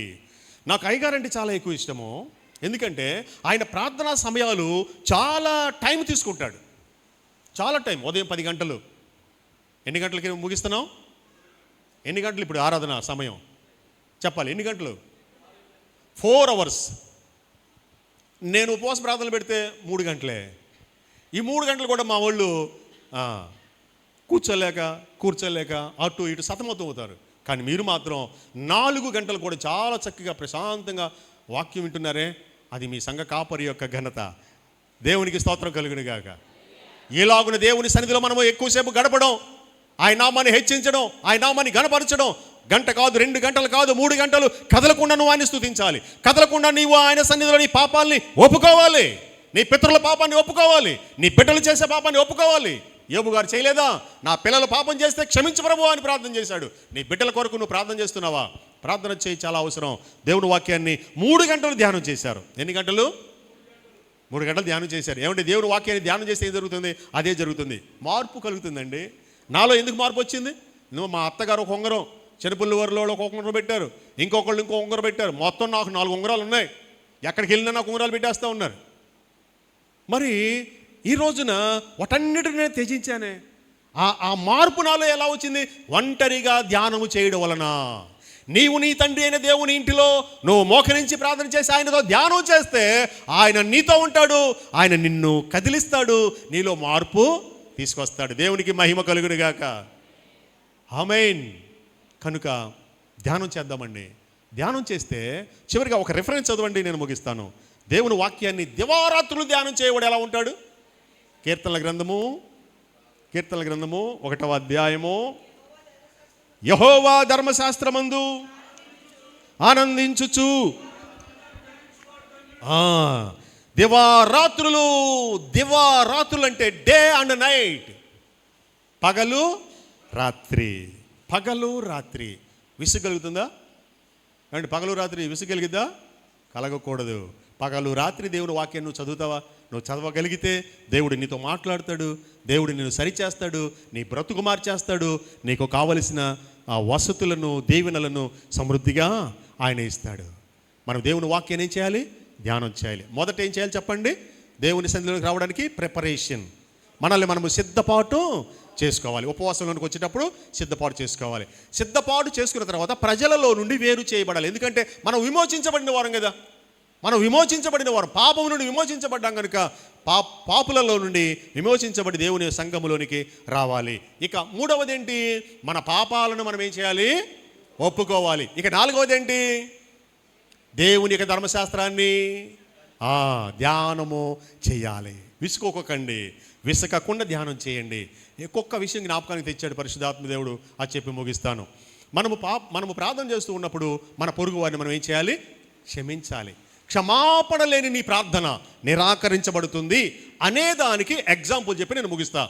నాకు అయ్యగారంటే చాలా ఎక్కువ ఇష్టము. ఎందుకంటే ఆయన ప్రార్థనా సమయాలు చాలా టైం తీసుకుంటాడు, చాలా టైం. ఉదయం 10 గంటలు. ఎన్ని గంటలకి ముగిస్తున్నాం? ఎన్ని గంటలు ఇప్పుడు ఆరాధన సమయం చెప్పాలి? ఎన్ని గంటలు? 4 hours. నేను ఉపవాస ప్రార్థనలు పెడితే 3 గంటలే. ఈ 3 గంటలు కూడా మా వాళ్ళు కూర్చోలేక అటు ఇటు సతమతం అవుతారు. కానీ మీరు మాత్రం 4 గంటలు కూడా చాలా చక్కగా ప్రశాంతంగా వాక్యం వింటున్నారే, అది మీ సంఘ కాపరి యొక్క ఘనత. దేవునికి స్తోత్రం కలుగును గాక. ఇలాగున దేవుని సన్నిధిలో మనము ఎక్కువసేపు గడపడం, ఆయన నామాన్ని హెచ్చించడం, ఆయన నామాన్ని గణపరచడం, గంట కాదు, 2 గంటలు కాదు, 3 గంటలు కదలకుండా నువ్వు ఆయన స్తుతించాలి. కదలకుండా నీవు ఆయన సన్నిధిలో నీ పాపాలని ఒప్పుకోవాలి, నీ పితరుల పాపాన్ని ఒప్పుకోవాలి, నీ బిడ్డలు చేసే పాపాన్ని ఒప్పుకోవాలి. యోబు గారు చేయలేదా? నా పిల్లలు పాపం చేస్తే క్షమించు ప్రభువా అని ప్రార్థన చేశాడు. నీ బిడ్డల కొరకు నువ్వు ప్రార్థన చేస్తున్నావా? ప్రార్థన చేయి, చాలా అవసరం. దేవుని వాక్యాన్ని 3 గంటలు ధ్యానం చేశారు. ఎన్ని గంటలు? 3 గంటలు ధ్యానం చేశారు. ఏమంటే దేవుని వాక్యాన్ని ధ్యానం చేస్తే ఏం జరుగుతుంది? అదే జరుగుతుంది, మార్పు కలుగుతుందండి. నాలో ఎందుకు మార్పు వచ్చింది? నువ్వు మా అత్తగారు ఒక ఉంగరం, చెరుపుల్లి వారిలో ఒక ఉంగరం పెట్టారు, ఇంకొకళ్ళు ఇంకో ఉంగరం పెట్టారు. మొత్తం నాకు 4 ఉంగరాలు ఉన్నాయి. ఎక్కడికి వెళ్ళినా నాకు ఉంగరాలు పెట్టేస్తూ ఉన్నారు. మరి ఈ రోజున వాటన్నిటిని నేను త్యజించానే. ఆ మార్పు నాలో ఎలా వచ్చింది? ఒంటరిగా ధ్యానము చేయడం వలన. నీవు నీ తండ్రి అయిన దేవుని ఇంటిలో నువ్వు మోకరించి ప్రార్థన చేసి ఆయనతో ధ్యానం చేస్తే ఆయన నీతో ఉంటాడు, ఆయన నిన్ను కదిలిస్తాడు, నీలో మార్పు తీసుకొస్తాడు. దేవునికి మహిమ కలుగును గాక. ఆమేన్. కనుక ధ్యానం చేద్దామండి. ధ్యానం చేస్తే చివరిగా ఒక రిఫరెన్స్ చదవండి, నేను ముగిస్తాను. దేవుని వాక్యాన్ని దివారాత్రులు ధ్యానం చేయవాడు ఎలా ఉంటాడు? కీర్తనల గ్రంథము 1వ అధ్యాయము. యెహోవా ధర్మశాస్త్రమందు ఆనందించుచు దివారాత్రులు అంటే డే అండ్ నైట్, పగలు రాత్రి. విసుగలుగుతుందా అంటే? పగలు రాత్రి విసుగలిగిద్దా? కలగకూడదు. పగలు రాత్రి దేవుని వాక్యాన్ని నువ్వు చదువుతావా? నువ్వు చదవగలిగితే దేవుడు నీతో మాట్లాడతాడు, దేవుడు నిన్ను సరిచేస్తాడు, నీ బ్రతుకు మార్చేస్తాడు, నీకు కావలసిన వసతులను, దీవెనలను సమృద్ధిగా ఆయన ఇస్తాడు. మనం దేవుని వాక్యాన్ని ఏం చేయాలి? ధ్యానం చేయాలి. మొదట ఏం చేయాలి చెప్పండి? దేవుని సన్నిధిలోకి రావడానికి ప్రిపరేషన్, మనల్ని మనము సిద్ధపాటు చేసుకోవాలి. ఉపవాసంలోనికి వచ్చేటప్పుడు సిద్ధపాటు చేసుకోవాలి. సిద్ధపాటు చేసుకున్న తర్వాత ప్రజలలో నుండి వేరు చేయబడాలి. ఎందుకంటే మనం విమోచించబడిన వారం కదా, పాపము నుండి విమోచించబడ్డాం కనుక పాపులలో నుండి విమోచించబడి దేవుని సంఘములోనికి రావాలి. ఇక 3వది ఏంటి? మన పాపాలను మనం ఏం చేయాలి? ఒప్పుకోవాలి. ఇక 4వది ఏంటి? దేవుని యొక్క ధర్మశాస్త్రాన్ని ధ్యానము చేయాలి. విసుకకుండా ధ్యానం చేయండి. ఒక్కొక్క విషయం జ్ఞాపకానికి తెచ్చాడు పరిశుద్ధాత్మ దేవుడు, అది చెప్పి ముగిస్తాను. మనము ప్రార్థన చేస్తూ ఉన్నప్పుడు మన పొరుగు వారిని మనం ఏం చేయాలి? క్షమించాలి. క్షమాపణ లేని నీ ప్రార్థన నిరాకరించబడుతుంది అనేదానికి ఎగ్జాంపుల్ చెప్పి నేను ముగిస్తా.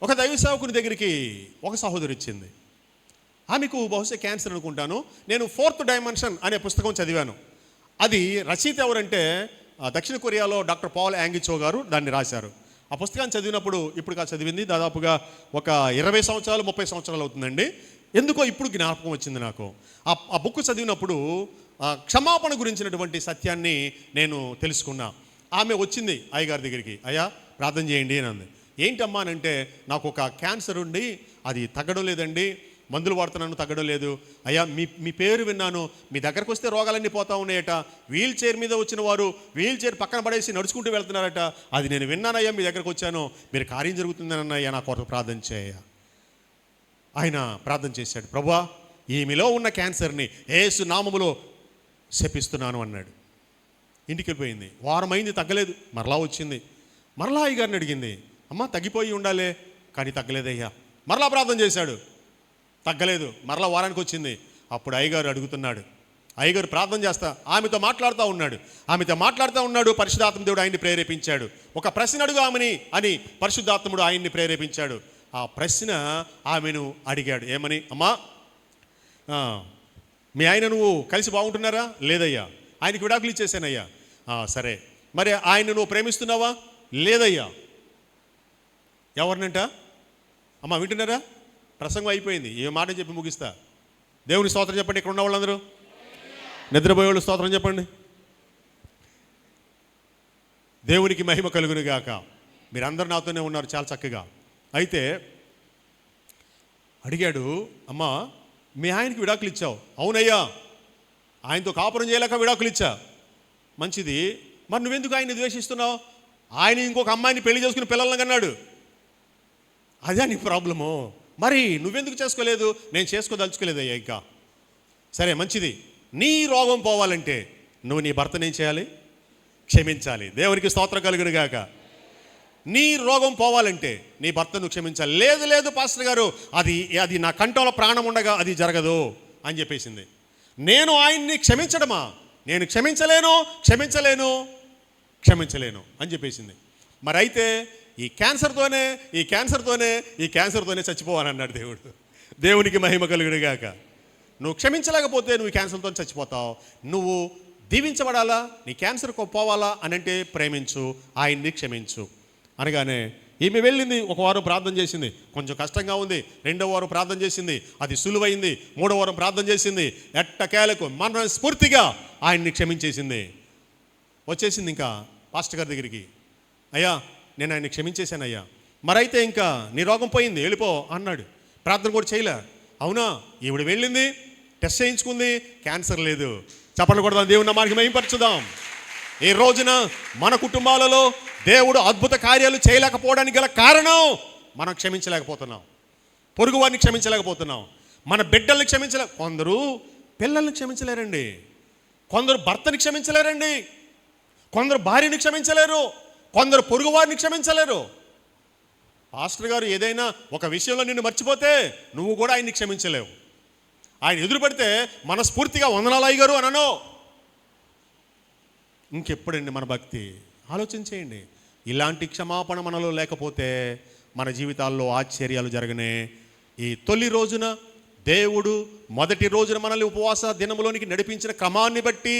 ఒక దైవ సేవకుని దగ్గరికి ఒక సహోదరి ఇచ్చింది. ఆమెకు బహుశా క్యాన్సర్ అనుకుంటాను. నేను 4th డైమెన్షన్ అనే పుస్తకం చదివాను. అది రచయిత ఎవరంటే దక్షిణ కొరియాలో డాక్టర్ పాల్ యాంగిచో గారు దాన్ని రాశారు. ఆ పుస్తకాన్ని చదివినప్పుడు, ఇప్పుడు చదివింది దాదాపుగా ఒక 20 సంవత్సరాలు 30 సంవత్సరాలు అవుతుందండి. ఎందుకో ఇప్పుడు జ్ఞాపకం వచ్చింది నాకు. ఆ బుక్ చదివినప్పుడు క్షమాపణ గురించినటువంటి సత్యాన్ని నేను తెలుసుకున్నా. ఆమె వచ్చింది అయ్యగారి దగ్గరికి, అయ్యా ప్రార్థన చేయండి అని అంది. ఏంటమ్మా అని అంటే, నాకు ఒక క్యాన్సర్ ఉండి అది తగ్గడం లేదండి, మందులు వాడుతున్నాను, తగ్గడం లేదు. అయ్యా మీ పేరు విన్నాను, మీ దగ్గరకు వస్తే రోగాలన్నీ పోతా ఉన్నాయట, వీల్ చైర్ మీద వచ్చిన వారు వీల్ చైర్ పక్కన పడేసి నడుచుకుంటూ వెళ్తున్నారట, అది నేను విన్నానయ్యా, మీ దగ్గరకు వచ్చాను, మీరు కార్యం జరుగుతుందని అన్నయ్యా, నా కొరకు ప్రార్థన చేయ. ఆయన ప్రార్థన చేశాడు, ప్రభువా ఈమెలో ఉన్న క్యాన్సర్ని యేసు నామములో శపిస్తున్నాను అన్నాడు. ఇంటికి వెళ్ళిపోయింది. వారం అయింది, తగ్గలేదు. మరలా వచ్చింది. మరలా అయ్యగారిని అడిగింది, అమ్మ తగ్గిపోయి ఉండాలే, కానీ తగ్గలేదయ్యా. మరలా ప్రార్థన చేశాడు, తగ్గలేదు. మరలా వారానికి వచ్చింది. అప్పుడు అయ్యగారు అడుగుతున్నాడు. అయ్యగారు ప్రార్థన చేస్తా ఆమెతో మాట్లాడుతూ ఉన్నాడు. పరిశుద్ధాత్మ దేవుడు ఆయన్ని ప్రేరేపించాడు. ఒక ప్రశ్న అడుగు ఆమెని అని పరిశుద్ధాత్ముడు ఆయన్ని ప్రేరేపించాడు. ఆ ప్రశ్న ఆమెను అడిగాడు. ఏమని? అమ్మా, మీ ఆయన నువ్వు కలిసి బాగుంటున్నారా? లేదయ్యా. ఆయనకి విడాకులు ఇచ్చేసానయ్యా. సరే, మరి ఆయన నువ్వు ప్రేమిస్తున్నావా? లేదయ్యా. ఎవరినంట? అమ్మ వింటున్నారా? ప్రసంగం అయిపోయింది. ఏ మాట చెప్పి ముగిస్తా. దేవుని స్తోత్రం చెప్పండి. ఇక్కడ ఉన్న వాళ్ళందరూ నిద్రపోయే వాళ్ళు స్తోత్రం చెప్పండి. దేవునికి మహిమ కలుగును గాక. మీరందరూ నాతోనే ఉన్నారు చాలా చక్కగా. అయితే అడిగాడు, అమ్మా మీ ఆయనకి విడాకులు ఇచ్చావు. అవునయ్యా, ఆయనతో కాపురం చేయలేక విడాకులు ఇచ్చా. మంచిది, మరి నువ్వెందుకు ఆయన్ని ద్వేషిస్తున్నావు? ఆయన ఇంకొక అమ్మాయిని పెళ్లి చేసుకుని పిల్లలను కన్నాడు. అదే నీ ప్రాబ్లము. మరి నువ్వెందుకు చేసుకోలేదు? నేను చేసుకోదలుచుకోలేదయ్యా ఇంకా. సరే మంచిది, నీ రోగం పోవాలంటే నువ్వు నీ భర్తను ఏం చేయాలి? క్షమించాలి. దేవునికి స్తోత్రం కలుగును గాక. నీ రోగం పోవాలంటే నీ భర్తను క్షమించాలి. లేదు పాస్టర్ గారు, అది నా కంఠంలో ప్రాణం ఉండగా అది జరగదు అని చెప్పేసింది. నేను ఆయన్ని క్షమించడమా? నేను క్షమించలేను అని చెప్పేసింది. మరి అయితే ఈ క్యాన్సర్తోనే చచ్చిపోవాలన్నాడు దేవుడు. దేవునికి మహిమ కలుగును గాక. నువ్వు క్షమించలేకపోతే నువ్వు క్యాన్సర్తో చచ్చిపోతావు. నువ్వు దీవించబడాలా, నీ క్యాన్సర్ పోవాలా అని అంటే ప్రేమించు, ఆయన్ని క్షమించు అనగానే ఈమె వెళ్ళింది. ఒక వారం ప్రార్థన చేసింది, కొంచెం కష్టంగా ఉంది. 2వ వారం ప్రార్థన చేసింది, అది సులువైంది. 3వ వారం ప్రార్థన చేసింది, ఎట్టకేలకు మనస్ఫూర్తిగా ఆయన్ని క్షమించేసింది. వచ్చేసింది ఇంకా పాస్టర్ గారి దగ్గరికి. అయ్యా నేను ఆయన్ని క్షమించేశానయ్యా, మరైతే ఇంకా నీ రోగం పోయింది, వెళ్ళిపో అన్నాడు. ప్రార్థన కూడా చేయలే. అవునా? ఈవిడ వెళ్ళింది, టెస్ట్ చేయించుకుంది, క్యాన్సర్ లేదు. చప్పట్లు కొడదాం, దేవుని నామానికి మహిమపరచుదాం. ఈ రోజున మన కుటుంబాలలో దేవుడు అద్భుత కార్యాలు చేయలేకపోవడానికి గల కారణం మనం క్షమించలేకపోతున్నాం. పొరుగు వారిని క్షమించలేకపోతున్నాం. మన బిడ్డల్ని కొందరు పిల్లల్ని క్షమించలేరండి, కొందరు భర్తని క్షమించలేరండి, కొందరు భార్యని క్షమించలేరు, కొందరు పొరుగు వారిని క్షమించలేరు. పాస్టర్ గారు ఏదైనా ఒక విషయంలో నిన్ను మర్చిపోతే నువ్వు కూడా ఆయన్ని క్షమించలేవు. ఆయన ఎదురు పడితే మనస్ఫూర్తిగా వందనాలు అయ్యగారు అనను. ఇంకెప్పుడండి మన భక్తి? ఆలోచించేయండి. ఇలాంటి క్షమాపణ మనలో లేకపోతే మన జీవితాల్లో ఆశ్చర్యాలు జరగనే. ఈ తొలి రోజున దేవుడు మొదటి రోజున మనల్ని ఉపవాస దినములోనికి నడిపించిన క్రమాన్ని బట్టి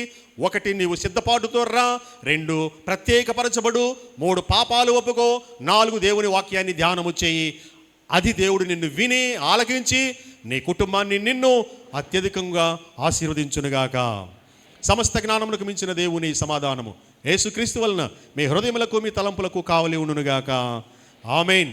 1 నీవు సిద్ధపాటుతో రా, 2 ప్రత్యేకపరచబడు, 3 పాపాలు ఒప్పుకో, 4 దేవుని వాక్యాన్ని ధ్యానము చేయి. అది దేవుడు నిన్ను విని ఆలకించి నీ కుటుంబాన్ని నిన్ను అత్యధికంగా ఆశీర్వదించునుగాక. సమస్త జ్ఞానములకు మించిన దేవుని సమాధానము యేసుక్రీస్తు వలన మీ హృదయములకు మీ తలంపులకు కావలి ఉండునుగాక. ఆమేన్.